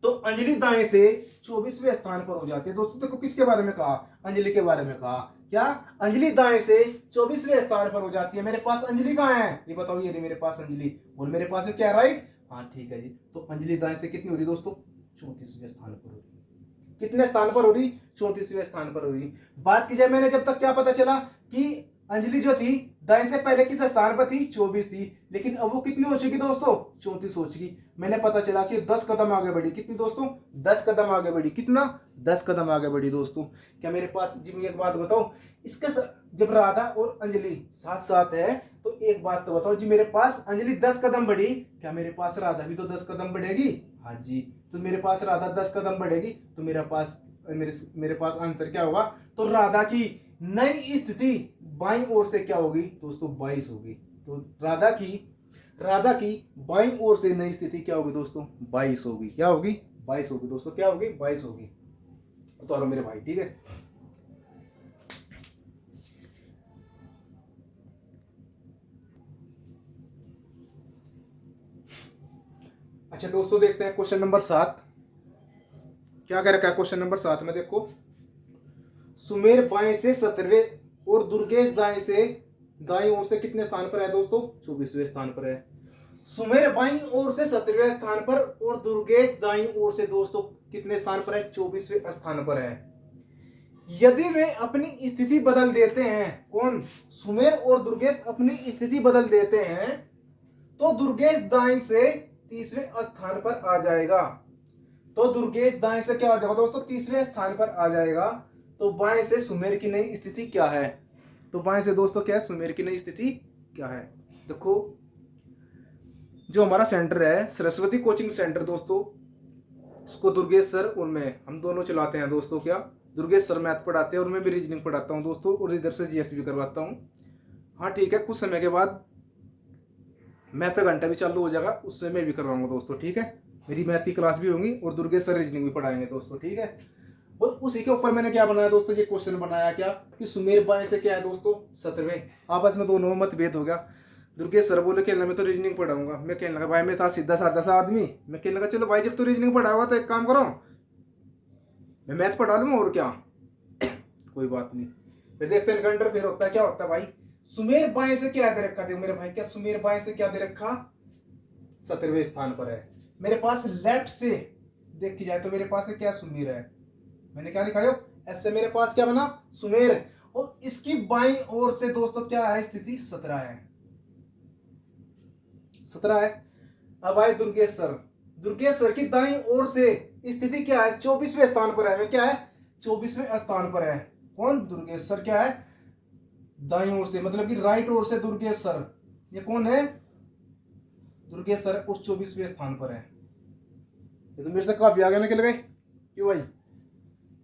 तो अंजलि दाएं से 24वें स्थान पर हो जाती है। दोस्तों देखो किसके बारे में कहा, अंजलि के बारे में कहा। क्या, अंजलि दाएं से 24वें स्थान पर हो जाती है। मेरे पास अंजलि कहाँ है, ये बताओ, ये रही मेरे पास अंजलि, और मेरे पास है क्या, राइट, हाँ ठीक है जी। तो अंजलि दाएं से कितनी हो रही दोस्तों, 34वें स्थान पर हो रही। कितने स्थान पर हो रही, 34वें स्थान पर हो रही। बात की जाए, मैंने जब तक क्या पता चला कि अंजलि जो थी दाएं से पहले किस स्थान पर थी, 24 थी, लेकिन अब वो कितनी हो चुकी दोस्तों, 34 हो चुकी। मैंने पता चला कि 10 कदम आगे बढ़ी। कितनी दोस्तों, 10 कदम आगे बढ़ी। कितना, 10 कदम आगे बढ़ी दोस्तों। क्या मेरे पास जी, मैं एक बात बताऊं, इसके जब राधा और अंजलि साथ साथ है तो एक बात तो बताओ जी, मेरे पास अंजलि 10 कदम बढ़ी, क्या मेरे पास राधा भी तो 10 कदम बढ़ेगी, हाँ जी। तो मेरे पास राधा 10 कदम बढ़ेगी, तो मेरे पास आंसर क्या होगा, तो राधा की नई स्थिति बाईं ओर से क्या होगी दोस्तों, 22 होगी। तो राधा की बाईं ओर से नई स्थिति क्या होगी दोस्तों, 22 होगी। क्या होगी, 22 होगी दोस्तों। क्या होगी, 22 होगी। उतारो मेरे भाई, ठीक है। अच्छा दोस्तों, देखते हैं क्वेश्चन नंबर 7 क्या कह रखा है। क्वेश्चन नंबर 7 में देखो, सुमेर बाएं से 17वें और दुर्गेश दाएं ओर से कितने स्थान पर है दोस्तों, 24वें स्थान पर है। सुमेर बाईं ओर से 17वें स्थान पर और दुर्गेश दाईं ओर से दोस्तों कितने स्थान पर है, 24वें स्थान पर है। यदि वे अपनी स्थिति बदल देते हैं, कौन, सुमेर और दुर्गेश अपनी स्थिति बदल देते हैं, तो दुर्गेश दाएं से 30वें स्थान पर आ जाएगा। तो दुर्गेश दाएं से क्या हो जाएगा दोस्तों, 30वें स्थान पर आ जाएगा। तो बाएं से सुमेर की नई स्थिति क्या है, तो बाएं से दोस्तों क्या है, सुमेर की नई स्थिति क्या है। देखो, जो हमारा सेंटर है सरस्वती कोचिंग सेंटर दोस्तों, उसको दुर्गेश सर और मैं, हम दोनों चलाते हैं दोस्तों। क्या, दुर्गेश सर मैथ पढ़ाते हैं और मैं भी रीजनिंग पढ़ाता हूँ दोस्तों, और इधर से जीएस भी करवाता हूँ। हाँ ठीक है, कुछ समय के बाद मैथ का घंटा भी चालू हो जाएगा, उससे मैं भी करवाऊंगा दोस्तों, ठीक है। मेरी मैथ की क्लास भी होंगी और दुर्गेश सर रीजनिंग भी पढ़ाएंगे दोस्तों, ठीक है। और उसी के ऊपर मैंने क्या बनाया दोस्तों, ये क्वेश्चन बनाया क्या, कि सुमेर बाएं से क्या है दोस्तों, 17वें। आपस में दोनों में मतभेद हो गया। दुर्गेश सर बोले खेलना मैं तो रीजनिंग पढ़ाऊंगा। मैं कहने लगा भाई, मैं था सीधा साधा सा आदमी, मैं कहने लगा चलो भाई, जब तो रीजनिंग पढ़ाओगा तो एक काम करो, मैं मैथ पढ़ा लूंगा, और क्या कोई बात नहीं। फिर देखते हैं इनका इंटरफेयर होता है, क्या होता है भाई। सुमेर बाएं से क्या दे रखा, देखो मेरे भाई, क्या सुमेर बाएं से क्या दे रखा, 17वें स्थान पर है। मेरे पास लेफ्ट से देखी जाए तो मेरे पास है क्या, सुमेर है। मैंने क्या लिखा है, ऐसे मेरे पास क्या बना, सुमेर, और इसकी बाईं ओर से दोस्तों क्या है, स्थिति 17 है, 17 है। अब आए दुर्गेश सर की दाईं ओर से स्थिति क्या है, 24वें स्थान पर है। क्या है, 24वें स्थान पर है। कौन, दुर्गेश सर क्या है, दाईं ओर से, मतलब कि राइट ओर से दुर्गेश सर, ये कौन है, दुर्गेश सर उस 24वें स्थान पर है। ये तो मेरे से काफी आगे निकल गए, क्यों भाई,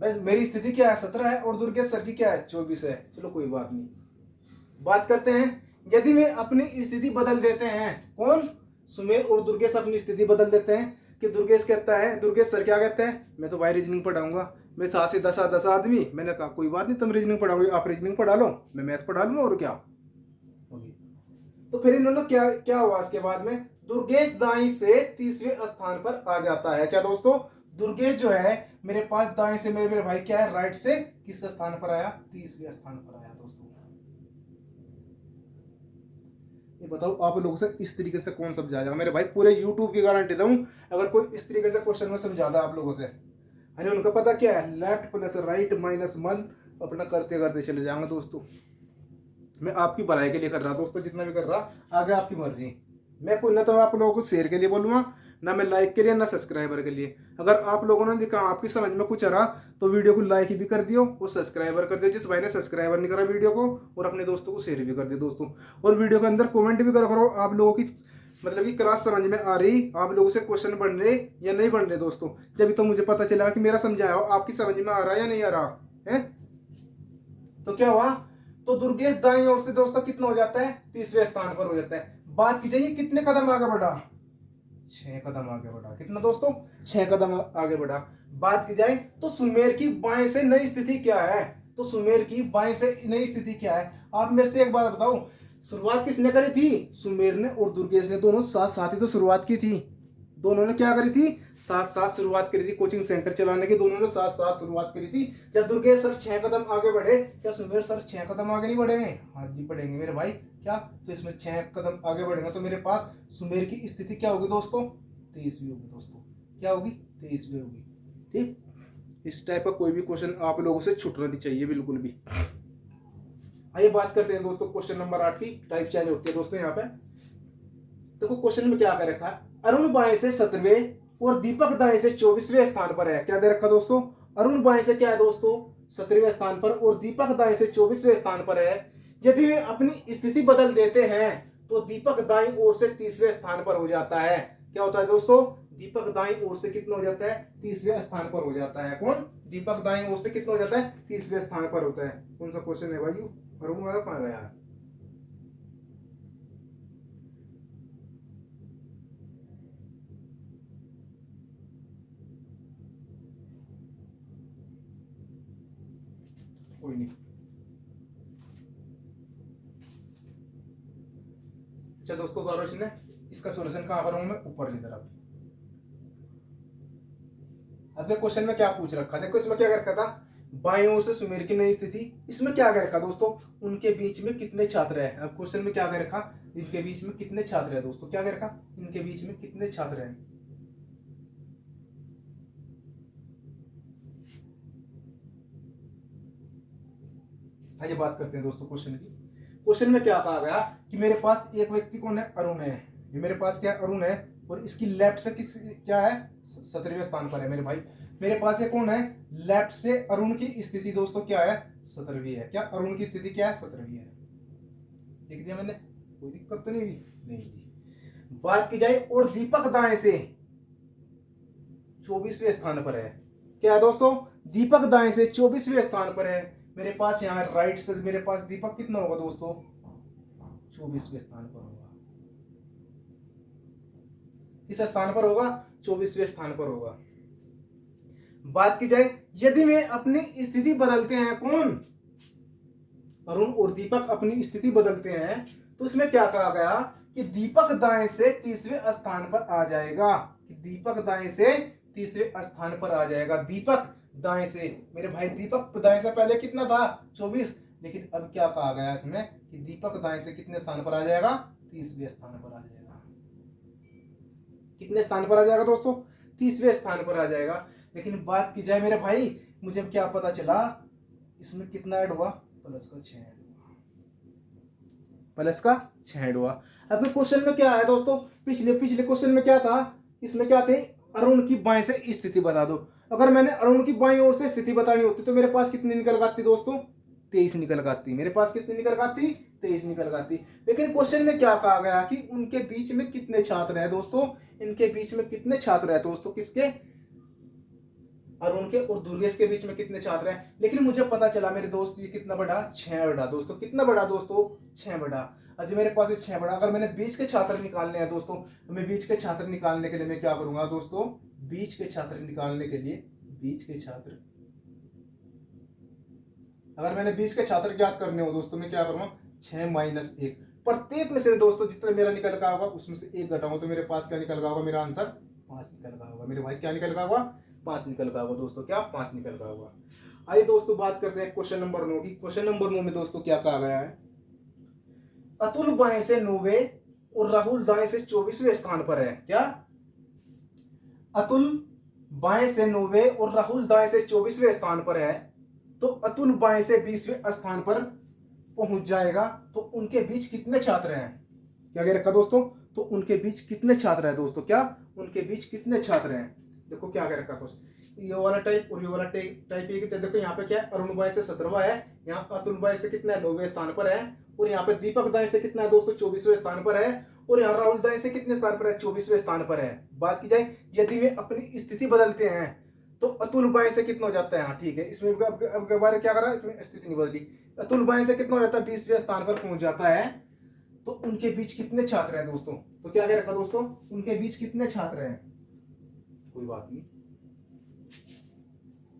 बस मेरी स्थिति क्या है, 17 है, और दुर्गेश सर की क्या है, 24 है। चलो कोई बात नहीं, बात करते हैं। यदि वे अपनी स्थिति बदल देते हैं, कौन, सुमेर और दुर्गेश अपनी स्थिति बदल देते हैं, कि दुर्गेश कहता है, दुर्गेश सर क्या कहते हैं, मैं तो भाई रीजनिंग पढ़ाऊंगा, मैं था से 10 आदमी। मैंने कहा कोई बात नहीं, तुम रीजनिंग पढ़ाओगे, आप रीजनिंग पढ़ा लो, मैं मैथ पढ़ा लूंगा, और क्या होगी। तो फिर इन्होंने क्या हुआ इसके बाद में, दुर्गेश दाईं से 30वें स्थान पर आ जाता है। क्या दोस्तों, दुर्गेश जो है मेरे पास दाएं से, मेरे भाई क्या है, राइट से किस स्थान पर आया, 30वें स्थान पर आया दोस्तों। ये बताओ आप लोगों से इस तरीके से कौन समझाएगा मेरे भाई, पूरे यूट्यूब की गारंटी दूं, अगर कोई इस तरीके से क्वेश्चन में समझाता आप लोगों से, यानी उनका पता क्या है, लेफ्ट प्लस राइट माइनस 1 अपना करते करते चले जाएंगे दोस्तों। मैं आपकी भलाई के लिए कर रहा दोस्तों, जितना भी कर रहा, आगे आपकी मर्जी। मैं कोई ना तो आप लोगों को शेयर के लिए बोलूंगा, ना मैं लाइक के लिए, ना सब्सक्राइबर के लिए। अगर आप लोगों ने दिखा, आपकी समझ में कुछ आ रहा, तो वीडियो को लाइक भी कर दियो और सब्सक्राइबर कर दियो। जिस भाई ने सब्सक्राइबर नहीं करा वीडियो को, और अपने दोस्तों को शेयर भी कर दियो दोस्तों। और वीडियो के अंदर कमेंट भी करो आप लोगों की, मतलब कि क्लास समझ में आ रही, आप लोगों से क्वेश्चन बन रहे या नहीं बन रहे दोस्तों। जब तो मुझे पता चला कि मेरा समझाया आपकी समझ में आ रहा है या नहीं आ रहा है। तो क्या हुआ, तो दुर्गेश दाईं ओर से दोस्तों कितना हो जाता है, 30वें स्थान पर हो जाता है। बात की जाए कितने कदम आगे बढ़ा, 6 कदम आगे बढ़ा। कितना दोस्तों, 6 कदम आगे बढ़ा। बात की जाए तो सुमेर की बाएं से नई स्थिति क्या है, तो सुमेर की बाएं से नई स्थिति क्या है। आप मेरे से एक बात बताओ, शुरुआत किसने करी थी, सुमेर ने और दुर्गेश ने, दोनों साथ साथ ही तो शुरुआत की थी। दोनों ने क्या करी थी, साथ साथ शुरुआत करी थी कोचिंग सेंटर चलाने की, दोनों ने साथ साथ शुरुआत करी थी। जब दुर्गेश सर 6 कदम आगे बढ़े, क्या सुमेर सर 6 कदम आगे नहीं बढ़ेंगे? हाँ जी बढ़ेंगे मेरे भाई। क्या तो इसमें 6 कदम आगे बढ़ेंगे तो मेरे पास सुमेर की स्थिति क्या होगी दोस्तों, 23वीं होगी दोस्तों। क्या होगी, 23वीं होगी। ठीक, इस टाइप का कोई भी क्वेश्चन आप लोगों से छूटना नहीं चाहिए बिल्कुल भी। आइए बात करते हैं दोस्तों क्वेश्चन नंबर 8 की। टाइप चेंज होती है दोस्तों यहाँ पे। देखो क्वेश्चन में क्या कर रखा है, अरुण बाएं से 17वें और दीपक दाएं से 24वें स्थान पर है। क्या दे रखा दोस्तों, अरुण बाएं से क्या है दोस्तों 17वें स्थान पर और दीपक दाएं से 24वें स्थान पर है। यदि वे अपनी स्थिति बदल देते हैं तो दीपक दाईं ओर से 30वें स्थान पर हो जाता है। क्या होता है दोस्तों, दीपक दाईं ओर से कितना हो जाता है, 30वें स्थान पर हो जाता है। कौन, दीपक दाईं ओर से कितना हो जाता है, 30वें स्थान पर होता है। कौन सा क्वेश्चन है भाई, अरुण वाला कहां गया है? कोई नहीं। अच्छा दोस्तों सॉल्यूशन है, इसका सॉल्यूशन कहां करूंगा मैं, ऊपर की तरफ। अगले क्वेश्चन में क्या पूछ रखा, देखो इसमें क्या कर रखा था, बाईं ओर से सुमेर की नई स्थिति। इसमें क्या कर रखा दोस्तों, उनके बीच में कितने छात्र हैं। अब क्वेश्चन में क्या कर रखा, इनके बीच में कितने छात्र हैं दोस्तों, क्या कर रखा, इनके बीच में कितने छात्र हैं। आइए बात करते हैं दोस्तों क्वेश्चन की। क्वेश्चन में क्या कहा गया कि मेरे पास एक व्यक्ति कौन है, अरुण है। ये मेरे पास क्या अरुण है और इसकी लेफ्ट से किस क्या है, 17वें स्थान पर है मेरे भाई। मेरे पास ये कौन है, लेफ्ट से अरुण की स्थिति दोस्तों क्या है, 17वीं है। क्या अरुण की स्थिति क्या है, 17वीं है। लिख दिया मैंने, कोई दिक्कत तो नहीं हुई, नहीं जी। बात की जाए और दीपक दाएं से 24वें स्थान पर है। क्या है दोस्तों, दीपक दाएं से 24वें स्थान पर है। मेरे पास यहाँ राइट से मेरे पास दीपक कितना होगा दोस्तों, 24वें स्थान पर होगा। किस स्थान पर होगा, 24वें स्थान पर होगा। बात की जाए यदि वे अपनी स्थिति बदलते हैं, कौन, अरुण और दीपक अपनी स्थिति बदलते हैं तो इसमें क्या कहा गया कि दीपक दाएं से 30वें स्थान पर आ जाएगा। कि दीपक दाएं से 30वें स्थान पर आ जाएगा। दीपक दाएं से, मेरे भाई दीपक दाएं से पहले कितना था, 24। लेकिन अब क्या कहा गया इसमें कि दीपक दाएं से कितने स्थान पर आ जाएगा, 30वें स्थान पर आ जाएगा। कितने स्थान पर आ जाएगा दोस्तों, 30वें स्थान पर आ जाएगा। लेकिन बात की जाए मेरे भाई, मुझे क्या पता चला इसमें कितना ऐड हुआ, प्लस का 6 ऐड हुआ, प्लस का 6 ऐड हुआ। अब क्वेश्चन में क्या है दोस्तों, पिछले पिछले क्वेश्चन में क्या था, इसमें क्या थे, अरुण की बाएं से स्थिति बता दो। अगर मैंने अरुण की बाईं ओर से स्थिति बतानी होती तो मेरे पास कितनी निकल आती दोस्तों, 23 निकल आती। मेरे पास कितनी निकल आती, 23 निकल आती। लेकिन क्वेश्चन में क्या कहा गया कि उनके बीच में कितने छात्र हैं दोस्तों, इनके बीच में कितने छात्र हैं दोस्तों, किसके, अरुण के और दुर्गेश के बीच में कितने छात्र हैं। लेकिन मुझे पता चला मेरे दोस्त ये कितना बड़ा, 6 बड़ा दोस्तों। कितना बड़ा दोस्तों, 6 बड़ा। आज मेरे पास 6 बड़ा, अगर मैंने बीच के छात्र निकालने हैं दोस्तों, मैं बीच के छात्र निकालने के लिए मैं क्या करूंगा दोस्तों, बीच के छात्र निकालने के लिए, बीच के छात्र, अगर मैंने बीच के छात्र ज्ञात करने हो दोस्तों, मैं क्या करूंगा, 6 माइनस 1, प्रत्येक में से दोस्तों जितना मेरा निकल का होगा उसमें से 1 घटाऊं तो मेरे पास क्या निकल का होगा, मेरा आंसर 5 निकल का होगा। मेरे भाई क्या निकल का होगा, 5 निकल का होगा दोस्तों। क्या 5 निकल का होगा। आइए दोस्तों बात करते हैं क्वेश्चन नंबर 9 की। क्वेश्चन नंबर 9 में दोस्तों क्या कहा गया है, अतुल बाएं से 9वें और राहुल दाएं से 24वें स्थान पर है। क्या, अतुल बाएं से 9वें और राहुल दाएं से 24वें स्थान पर है तो अतुल बाएं से 20वें स्थान पर पहुंच जाएगा। तो उनके बीच कितने छात्र हैं। क्या कह रखा दोस्तों, तो उनके बीच कितने छात्र हैं दोस्तों, क्या उनके बीच कितने छात्र हैं। देखो क्या कह रखा क्वेश्चन, ये वाला टाइप और ये वाला टाइप एक। तो देखो यहाँ पे क्या है, अरुण बाई से 17वां है, यहाँ अतुल बाई से कितना है, 9वें स्थान पर है, और यहाँ पे दीपक दाई से कितना है दोस्तों, 24वें स्थान पर है, और यहाँ राहुल दाई से कितने स्थान पर है, 24वें स्थान पर है। बात की जाए यदि वे अपनी स्थिति बदलते हैं तो अतुल बाई से कितना हो जाता है, हाँ ठीक है, इसमें अब बारे क्या करा, इसमें स्थिति नहीं बदली। अतुल बाई से कितना हो जाता है, 20वें स्थान पर पहुंच जाता है। तो उनके बीच कितने छात्र हैं दोस्तों, तो क्या कह रखा दोस्तों, उनके बीच कितने छात्र हैं। कोई बात नहीं,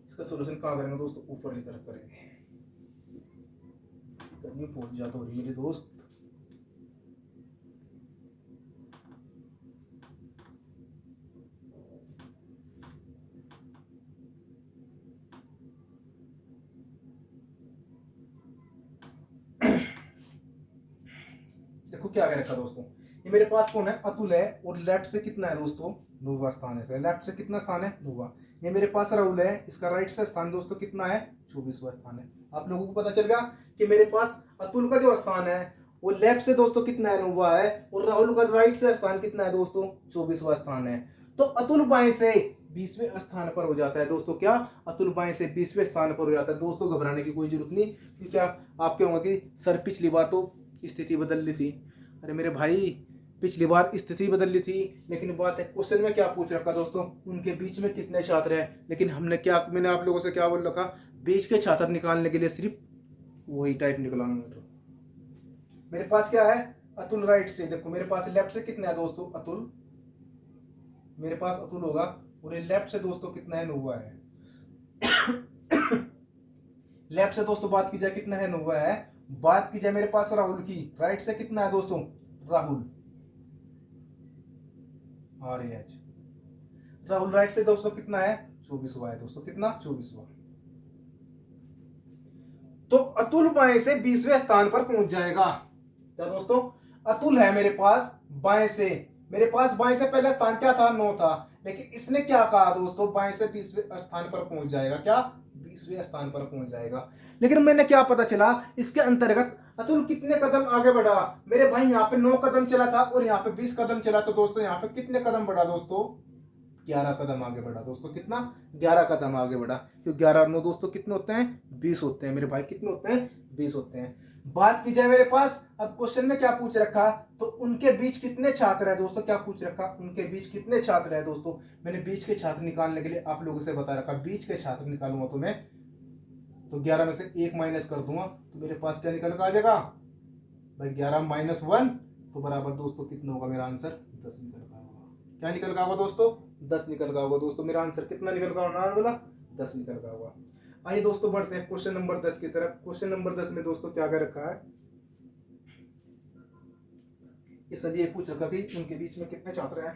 इसका सॉल्यूशन कहां करेंगे दोस्तों, ऊपर की तरफ करेंगे। गर्मी पहुंच जाता हो रही मेरे दोस्त। देखो क्या कह रखा दोस्तों, ये मेरे पास कौन है, अतुल है, और लेफ्ट से कितना है दोस्तों, 9वां स्थान है। लेफ्ट से कितना स्थान है, 9वां। ये मेरे पास राहुल है, इसका राइट से स्थान दोस्तों कितना है, 24वां स्थान है। आप लोगों को पता चल गया कि मेरे पास अतुल का जो स्थान है वो लेफ्ट से दोस्तों कितना है, 9वां है, और राहुल का राइट से स्थान कितना है दोस्तों, 24वां स्थान है। तो अतुल बाएं से 20वें स्थान पर हो जाता है दोस्तों। क्या, अतुल बाएं से 20वें स्थान पर हो जाता है दोस्तों। घबराने की कोई जरूरत नहीं, क्योंकि क्या आप कहोगे कि सर पिछली बार तो स्थिति बदल ली थी। अरे मेरे भाई, पिछली बार स्थिति बदल ली थी, लेकिन बात है क्वेश्चन में क्या पूछ रखा दोस्तों, उनके बीच में कितने छात्र हैं। लेकिन मैंने आप लोगों से क्या बोल रखा, बीच के छात्र निकालने के लिए सिर्फ वही टाइप निकला। मेरे पास क्या है, अतुल राइट से, देखो मेरे पास लेफ्ट से कितना है दोस्तों, अतुल, मेरे पास अतुल होगा, और ये लेफ्ट से दोस्तों कितना है, 9वां है। लेफ्ट से दोस्तों बात की जाए कितना है, 9वां है। बात की जाए मेरे पास राहुल की, राइट से कितना है दोस्तों, राहुल, राहुल राइट से दोस्तों कितना है, 24वां है दोस्तों। कितना, 24वां। तो अतुल बाएं से 20वें स्थान पर पहुंच जाएगा। क्या दोस्तों, अतुल है मेरे पास बाएं से, मेरे पास बाएं से पहला स्थान क्या था, 9 था, लेकिन इसने क्या कहा दोस्तों, बाएं से 20वें स्थान पर पहुंच जाएगा। क्या, 20वें स्थान पर पहुंच जाएगा। लेकिन मैंने क्या पता चला इसके अंतर्गत, अतुल कितने कदम आगे बढ़ा। मेरे भाई यहाँ पे 9 कदम चला था और यहाँ पे 20 कदम चला, तो दोस्तों यहाँ पे कितने कदम बढ़ा दोस्तों, 11 कदम आगे बढ़ा दोस्तों। कितना, 11 कदम आगे बढ़ा। क्योंकि 11 और 9 दोस्तों कितने होते हैं, 20 होते हैं मेरे भाई। कितने होते हैं, 20 होते हैं। बात की जाए मेरे पास, अब क्वेश्चन में क्या पूछ रखा, तो उनके बीच कितने छात्र है दोस्तों। क्या पूछ रखा, उनके बीच कितने छात्र है दोस्तों। मैंने बीच के छात्र निकालने के लिए आप लोगों से बता रखा, बीच के छात्र निकालूंगा तो मैं, तो 11 में से 1 माइनस कर दूंगा, तो मेरे पास क्या निकल कर आ जाएगा भाई, 11 - 1, तो बराबर दोस्तों कितना होगा, मेरा आंसर 10 निकल का होगा। क्या निकल का होगा दोस्तों, 10 निकल का होगा दोस्तों। मेरा आंसर कितना निकल का होगा, बोला 10 निकल का होगा। आइए दोस्तों बढ़ते हैं क्वेश्चन नंबर 10 की तरफ। क्वेश्चन नंबर 10 में दोस्तों क्या कर रखा है, ये सभी ये पूछ रखा कि उनके बीच में कितने छात्र हैं।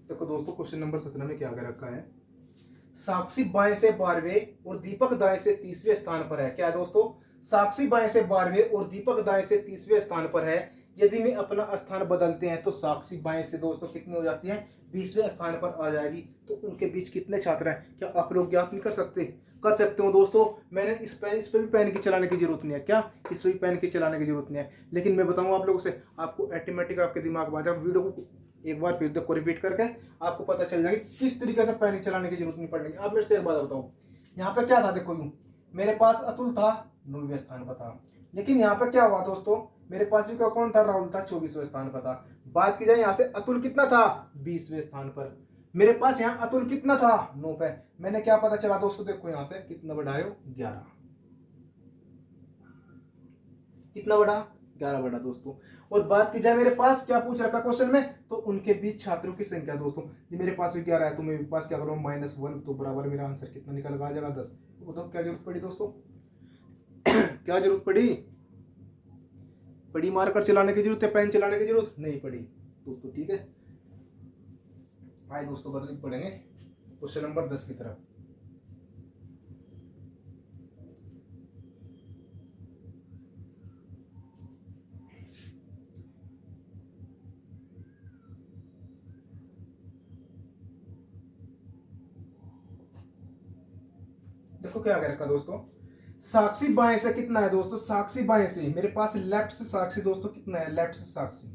देखो दोस्तों क्वेश्चन नंबर 17 में क्या कर रखा है, साक्षी बाएं से 12वें और दीपक दाएं से 30वें स्थान पर है। क्या है दोस्तों, साक्षी बाएं से 12वें और दीपक दाएं से 30वें स्थान पर है। यदि में अपना स्थान बदलते हैं तो साक्षी बाएं से दोस्तों कितनी हो जाती है, 20वें स्थान पर आ जाएगी। तो उनके बीच कितने छात्र हैं, क्या आप लोग ज्ञात नहीं कर सकते, कर सकते हो दोस्तों। मैंने इस पे भी पेन की चलाने की जरूरत नहीं है। क्या, इस पे भी पेन की चलाने की जरूरत नहीं है, लेकिन मैं बताऊंगा आप लोगों से, आपको ऑटोमेटिक आपके दिमाग में आ जाए। वीडियो को एक बार फिर देखो, रिपीट करके आपको पता चल जाएगा किस तरीके से पेन चलाने की जरूरत नहीं पड़ेगी। आप मेरे से एक बात बताओ, यहाँ पे क्या था, देखो यूं मेरे पास अतुल था, 9वें स्थान पर था, लेकिन यहाँ पे क्या हुआ दोस्तों, मेरे पास भी कौन था, राहुल था, 24वें स्थान पर था। बात की जाए यहाँ से अतुल कितना था, 20वें स्थान पर। मेरे पास यहाँ अतुल कितना था, 9 पे। मैंने क्या पता चला दोस्तों, देखो यहाँ से कितना बढ़ायो, 11। कितना बढ़ा, 11 बढ़ा दोस्तों। और बात की जाए मेरे पास क्या पूछ रखा क्वेश्चन में, तो उनके बीच छात्रों की संख्या दोस्तों, ये मेरे पास भी 11 है, तो मेरे पास क्या करूँ, -1, तो बराबर मेरा आंसर कितना निकल आ जाएगा, 10। तो बताओ क्या जरूरत पड़ी दोस्तों, क्या जरूरत पड़ी, पड़ी मार कर चलाने की जरूरत है, पेन चलाने की जरूरत नहीं पड़ी दोस्तों। ठीक है, आइए दोस्तों पढ़ेंगे क्वेश्चन नंबर 10 की तरफ। देखो क्या कह रखा दोस्तों, साक्षी बाएं से कितना है दोस्तों, साक्षी बाएं से, मेरे पास लेफ्ट से साक्षी दोस्तों कितना है, लेफ्ट से साक्षी,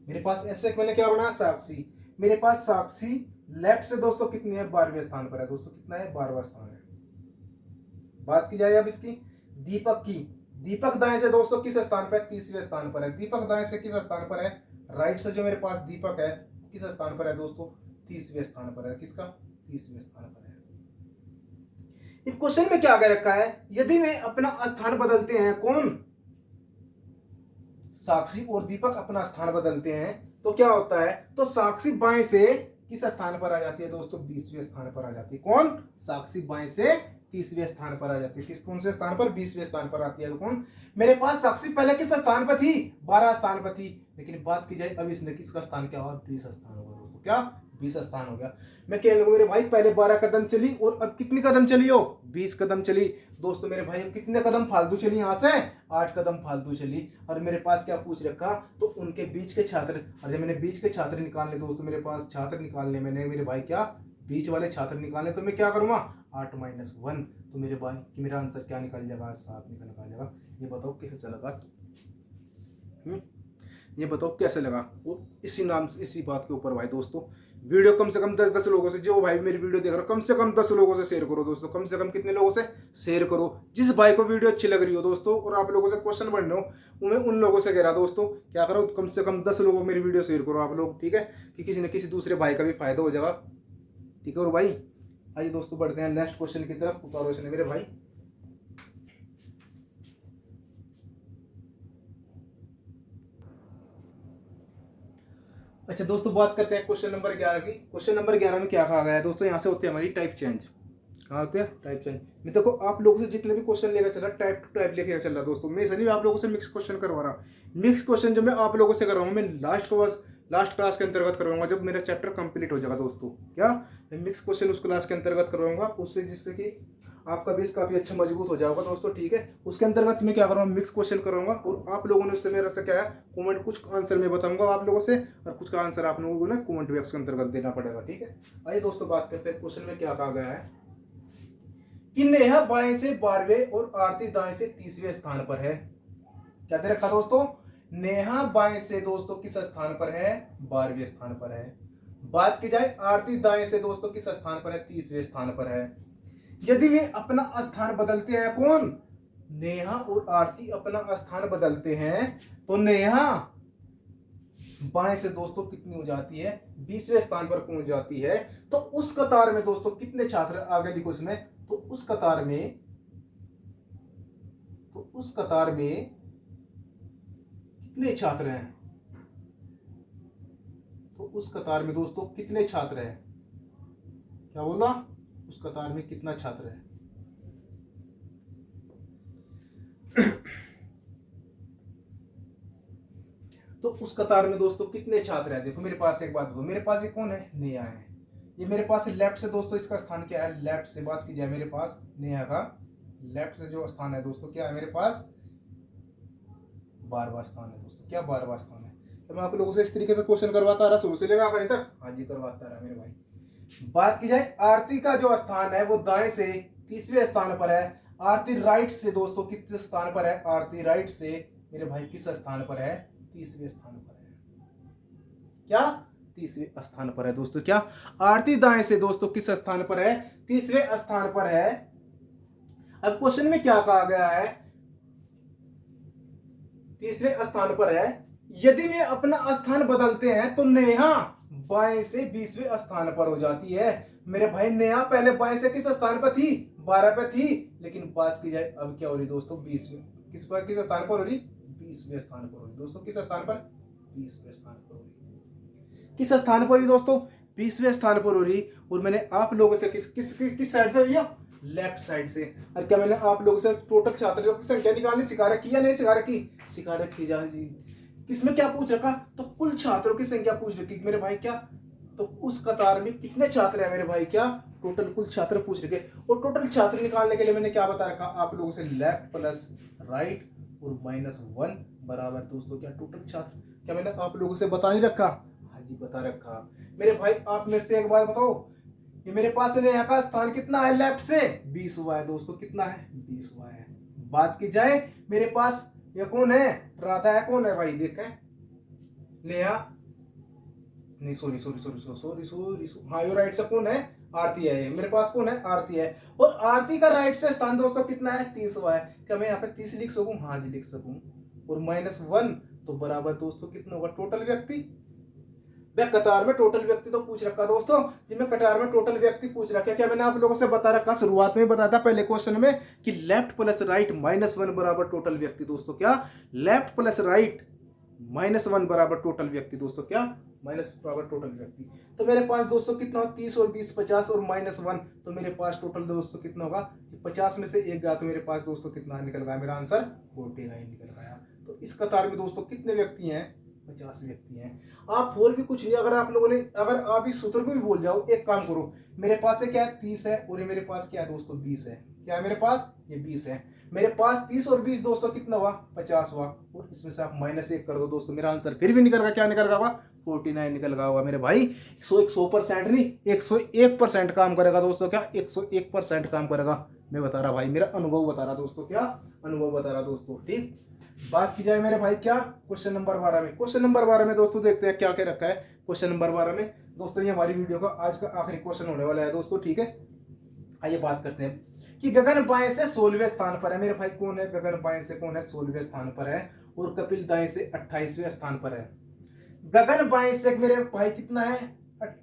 मेरे पास ऐसे मैंने क्या बनाया, साक्षी, मेरे पास साक्षी लेफ्ट से दोस्तों कितनी है, 12वें स्थान पर है दोस्तों। कितना है, 12वां स्थान है। बात की जाए अब इसकी दीपक की, दीपक दाएं से दोस्तों किस स्थान पर है, 30वें स्थान पर है। दीपक दाएं से किस स्थान पर है, राइट से जो मेरे पास दीपक है किस स्थान पर है दोस्तों, 30वें स्थान पर है। किसका, 30वें स्थान पर है। इस क्वेश्चन में क्या कह रखा है, यदि वे अपना स्थान बदलते हैं, कौन, साक्षी और दीपक अपना स्थान बदलते हैं तो क्या होता है, तो साक्षी बाएं से किस स्थान पर आ जाती है दोस्तों, 20वें स्थान पर आ जाती है। कौन, साक्षी बाएं से 30वें स्थान पर आ जाती है। किस कौन से स्थान पर, 20वें स्थान पर आती है। तो कौन, मेरे पास साक्षी पहले किस स्थान पर थी, 12 स्थान पर थी, लेकिन बात की जाए अब इसने किसका स्थान क्या हुआ, 20 स्थान होगा दोस्तों। क्या, 20 स्थान हो गया। मैं कहने लगूँ मेरे भाई पहले 12 कदम चली और अब कितनी कदम चली हो, 20 कदम चली। दोस्तों मेरे भाई कितने कदम फालतू चली, यहाँ से 8 कदम फालतू चली। और मेरे पास क्या पूछ रखा, तो उनके बीच के छात्र। और जब मैंने बीच के छात्र निकालने दोस्तों, मेरे पास छात्र निकालने मैंने मेरे भाई क्या बीच वाले छात्र निकालने, तो मैं क्या करूँगा 8 - 1। तो मेरे भाई कि मेरा आंसर क्या निकल जाएगा, 7 निकल जाएगा। ये बताओ कैसे लगा, ये बताओ कैसे लगा। और इसी नाम से इसी बात के ऊपर भाई दोस्तों वीडियो कम से कम 10 लोगों से, जो भाई मेरी वीडियो देख रहा हो कम से कम 10 लोगों से शेयर करो दोस्तों। कम से कम कितने लोगों से शेयर करो, जिस भाई को वीडियो अच्छी लग रही हो दोस्तों और आप लोगों से क्वेश्चन बढ़ने हो, मैं उन लोगों से कह रहा दोस्तों क्या करो, कम से कम 10 लोगों को मेरी वीडियो शेयर करो आप लोग, ठीक है, कि किसी न किसी दूसरे भाई का भी फायदा हो जाएगा, ठीक है। और भाई आइए दोस्तों बढ़ते हैं नेक्स्ट क्वेश्चन की तरफ। उतारो इसने मेरे भाई। अच्छा दोस्तों बात करते हैं क्वेश्चन नंबर 11 की। क्वेश्चन नंबर 11 में क्या कहा गया है दोस्तों, यहाँ से होती है हमारी टाइप चेंज। कहाँ होते हैं टाइप चेंज। मैं देखो आप लोगों से जितने भी क्वेश्चन लेकर चल रहा, टाइप टू टाइप लेकर चल रहा दोस्तों। मैं इसलिए आप लोगों से मिक्स क्वेश्चन करवा रहा। मिक्स क्वेश्चन जो मैं आप लोगों से करवाऊंगा, मैं लास्ट क्लास के अंतर्गत करवाऊंगा जब मेरा चैप्टर कंप्लीट हो जाएगा दोस्तों। क्या मैं मिक्स क्वेश्चन उस क्लास के अंतर्गत करवाऊंगा, उससे जिससे कि आपका बेस काफी अच्छा मजबूत हो जाएगा दोस्तों, ठीक है। उसके अंतर्गत मैं क्या करूँगा, मिक्स क्वेश्चन कराऊंगा और आप लोगों ने उससे मेरा से क्या है कमेंट, कुछ आंसर मैं बताऊंगा आप लोगों से और कुछ का आंसर आप लोगों को ना कमेंट बॉक्स के अंतर्गत देना पड़ेगा, ठीक है। आइए दोस्तों बात करते हैं क्वेश्चन में क्या कहा गया है कि नेहा बाएं से 12वें और आरती दाएं से 30वें स्थान पर है। क्या दे रखा दोस्तों, नेहा बाएं से दोस्तों किस स्थान पर है, 12वें स्थान पर है। बात की जाए आरती दाएं से दोस्तों किस स्थान पर है, 30वें स्थान पर है। यदि वे अपना स्थान बदलते हैं, कौन, नेहा और आरती अपना स्थान बदलते हैं, तो नेहा बाएं से दोस्तों कितनी हो जाती है, 20वें स्थान पर पहुंच जाती है। तो उस कतार में दोस्तों कितने छात्र, आगे लिखो इसमें, तो उस कतार में कितने छात्र हैं, तो उस कतार में दोस्तों कितने छात्र हैं, क्या बोला, उस कतार में कितना छात्र है। तो उस कतार में दोस्तों कितने छात्र हैं। देखो मेरे पास एक बात बताओ, मेरे पास ये कौन है, नेहा है। ये मेरे पास लेफ्ट से दोस्तों इसका स्थान क्या है, लेफ्ट से बात की जाए मेरे पास नेहा का लेफ्ट से जो स्थान है दोस्तों क्या है मेरे पास, 12वां स्थान है दोस्तों। क्या 12वां स्थान है। तो मैं आप लोगों से इस तरीके से क्वेश्चन करवाता रहा शुरू से लेकर आखिर तक, हाँ जी करवाता रहा मेरे भाई। बात की जाए आरती का जो स्थान है वो दाएं से 30वें स्थान पर है। आरती राइट से दोस्तों किस स्थान पर है, आरती राइट से मेरे भाई किस स्थान पर है, 30वें स्थान पर है। क्या 30वें स्थान पर है दोस्तों। क्या आरती दाएं से दोस्तों किस स्थान पर है, 30वें स्थान पर है। अब क्वेश्चन में क्या कहा गया है, 30वें स्थान पर है। यदि वे अपना स्थान बदलते हैं तो नेहा बाएं से 20वें स्थान पर हो जाती है। मेरे भाई नेहा पहले बाएं से किस स्थान पर थी, 12 पे थी, लेकिन बात की जाए अब क्या हो रही दोस्तों, 20वें किस स्थान पर हो रही, 20वें स्थान पर हो रही दोस्तों। किस स्थान पर, 20वें स्थान पर हो रही। किस स्थान पर ही दोस्तों, 20वें स्थान पर हो रही। और मैंने आप लोगों से किस साइड से भैया, लेफ्ट साइड से। और क्या मैंने आप लोगों से टोटल छात्रों की संख्या निकालनी सिखा रखी या नहीं सिखा रखी, सिखा रखी जा जी। किसमें क्या पूछ रखा, तो कुल छात्रों की संख्या पूछ रखी मेरे भाई। क्या तो उस कतार में कितने छात्र हैं मेरे भाई, क्या टोटल कुल छात्र पूछ रखे। और टोटल छात्र निकालने के लिए मैंने क्या बता रखा आप लोगों से, लेफ्ट प्लस राइट और -1 बराबर दोस्तों क्या टोटल छात्र। क्या मैंने आप लोगों से बता नहीं रखा, हाँ जी बता रखा मेरे भाई। आप मेरे से एक बार बताओ, ये मेरे पास नेहा का स्थान कितना है लेफ्ट से, 20वां है दोस्तों। कितना है, 20वां है। बात की जाए मेरे पास ये कौन है, राधा है, कौन है भाई देखें, नेहा नहीं सॉरी हाँ ये राइट से कौन है, आरती है। मेरे पास कौन है, आरती है। और आरती का राइट से स्थान दोस्तों कितना है, 30वां है। क्या मैं यहाँ पे 30 लिख सकूं, हाँ जी लिख सकूं। और -1 तो बराबर दोस्तों कितना होगा, टोटल व्यक्ति। मैं कतार में टोटल व्यक्ति तो पूछ रखा दोस्तों, जिनमें कतार में टोटल व्यक्ति पूछ रखा। क्या मैंने आप लोगों से बता रखा, शुरुआत में बताया था पहले क्वेश्चन में कि लेफ्ट प्लस राइट -1 बराबर टोटल व्यक्ति दोस्तों। क्या लेफ्ट प्लस राइट -1 बराबर टोटल व्यक्ति दोस्तों। क्या माइनस बराबर टोटल व्यक्ति। तो मेरे पास दोस्तों कितना हो, 30 और 20 50 और -1, तो मेरे पास टोटल दोस्तों कितना होगा, 50 में से एक गया तो मेरे पास दोस्तों कितना निकल गया, मेरा आंसर 49 निकल गया। तो इस कतार में दोस्तों कितने व्यक्ति हैं, 50 व्यक्ति हैं। आप और भी कुछ नहीं, अगर आप लोगों ने, अगर आप इस सूत्र को भी बोल जाओ, एक काम करो, मेरे पास से क्या है 30 है और ये मेरे पास क्या है दोस्तों 20 है। क्या है मेरे पास, ये 20 है। मेरे पास 30 और 20 दोस्तों कितना हुआ, 50 हुआ। और इसमें से आप -1 कर दो दोस्तों, मेरा आंसर फिर भी निकल गया। क्या निकल गया होगा, 49 निकल गया होगा मेरे भाई। 100% नहीं, 101% काम करेगा दोस्तों। क्या 101% काम करेगा, मैं बता रहा भाई, मेरा अनुभव बता रहा दोस्तों। क्या अनुभव बता रहा दोस्तों। ठीक, बात की जाए मेरे भाई क्या क्वेश्चन नंबर 12 में। क्वेश्चन नंबर 12 में दोस्तों देखते हैं क्या क्या रखा है क्वेश्चन नंबर 12 में। दोस्तों ये हमारी वीडियो का आज का आखिरी क्वेश्चन होने वाला है दोस्तों। ठीक है, आइए बात करते हैं कि गगन बाएं से 16वें स्थान पर है। मेरे भाई कौन है, गगन बाएं से कौन है, 16वें स्थान पर है। और कपिल दाएं से 28वें स्थान पर है। गगन बाएं से मेरे भाई कितना है,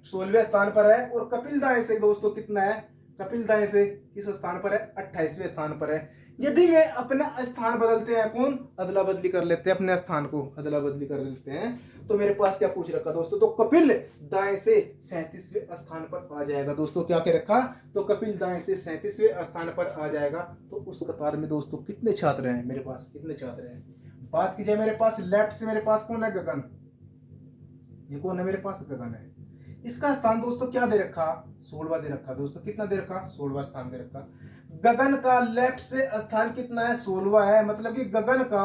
16वें स्थान पर है। और कपिल दाएं से दोस्तों कितना है, कपिल दाएं से किस स्थान पर है, 28वें स्थान पर है। यदि मैं अपना स्थान बदलते हैं, कौन, अदला बदली कर लेते हैं, अपने स्थान को अदला बदली कर लेते हैं, तो मेरे पास क्या पूछ रखा दोस्तों, तो कपिल दाएं से 37वें स्थान पर आ जाएगा दोस्तों। क्या क्या रखा, तो कपिल दाएं से 37वें स्थान पर आ जाएगा। तो उस कतार में दोस्तों कितने छात्र हैं मेरे पास, कितने छात्र हैं। बात की जाए मेरे पास लेफ्ट से, मेरे पास कौन है, गगन। ये कौन है मेरे पास, गगन है। इसका स्थान दोस्तों क्या दे रखा, 16वां दे रखा दोस्तों। कितना दे रखा, 16वां स्थान दे रखा। गगन का लेफ्ट से स्थान कितना है, 16वां है। मतलब कि गगन का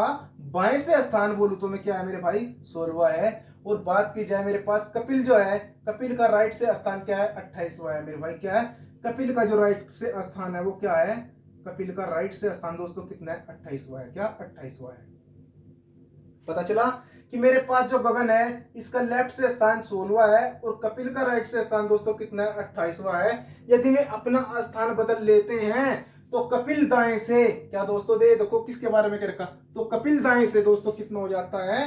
बाएं से स्थान बोलूं तो मैं क्या है मेरे भाई, 16वां है। और बात की जाए मेरे पास कपिल जो है, कपिल का राइट से स्थान क्या है, 28वां है मेरे भाई। क्या है, कपिल का जो राइट से स्थान है वो क्या है, कपिल का राइट से स्थान दोस्तों कितना है, 28वां है। क्या 28वां है। पता चला कि मेरे पास जो गगन है इसका लेफ्ट से स्थान 16वां है और कपिल का राइट से स्थान दोस्तों कितना है, 28वां है। यदि मैं अपना स्थान बदल लेते हैं तो कपिल दाएं से क्या दोस्तों, दे देखो किसके बारे में क्या रखा, तो कपिल दाएं से दोस्तों कितना हो जाता है,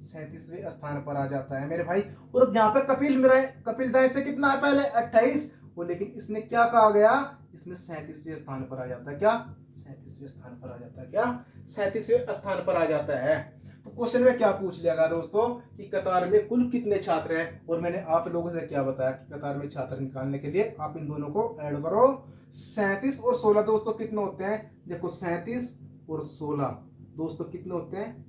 37वें स्थान पर आ जाता है मेरे भाई। और यहाँ पे कपिल मेरा, कपिल दाएं से कितना है पहले 28, वो लेकिन इसने क्या कहा गया, इसमें 37वें स्थान पर आ जाता है। क्या 37वें स्थान पर आ जाता है, क्या 37वें स्थान पर आ जाता है। तो क्वेश्चन में क्या पूछ लिया गया दोस्तों कि कतार में कुल कितने छात्र हैं। और मैंने आप लोगों से क्या बताया कि कतार में छात्र निकालने के लिए आप इन दोनों को ऐड करो। 37 और 16 दोस्तों कितने होते हैं, देखो 37 और 16 दोस्तों कितने होते हैं,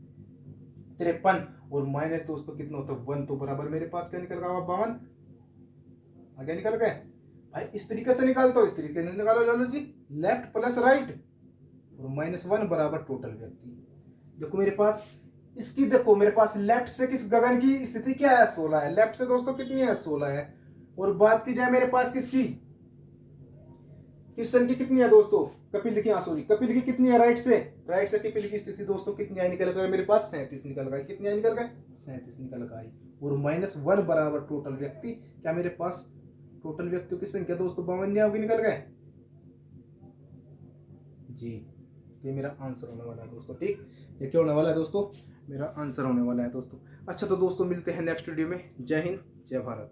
53। और माइनस दोस्तों कितना होता है, 1। तो बराबर मेरे पास क्या निकल गया, 52। आगे निकल गए भाई। इस तरीके से निकालता हूं, इस तरीके से निकालो, चलो जी, लेफ्ट प्लस राइट और -1 बराबर टोटल व्यक्ति। देखो मेरे पास इसकी, देखो मेरे पास लेफ्ट से किस गगन की स्थिति क्या है, 16 है। लेफ्ट से दोस्तों कितनी है, 16 है। और बात की जाए मेरे पास किसकी, कृष्ण की कितनी है दोस्तों, कपिल की, सॉरी कपिल की कितनी है, राइट से, राइट से कपिल की स्थिति दोस्तों कितनी आई निकल गई मेरे पास, 37 निकल गई। कितनी आई निकल गए, 37 निकल गई। और -1 बराबर टोटल व्यक्ति। क्या मेरे पास टोटल व्यक्तियों की संख्या दोस्तों 52 होगी, निकल गए जी। ये मेरा आंसर होने वाला है दोस्तों। ठीक, ये क्या होने वाला है दोस्तों, मेरा आंसर होने वाला है दोस्तों। अच्छा तो दोस्तों मिलते हैं नेक्स्ट वीडियो में। जय हिंद, जय भारत।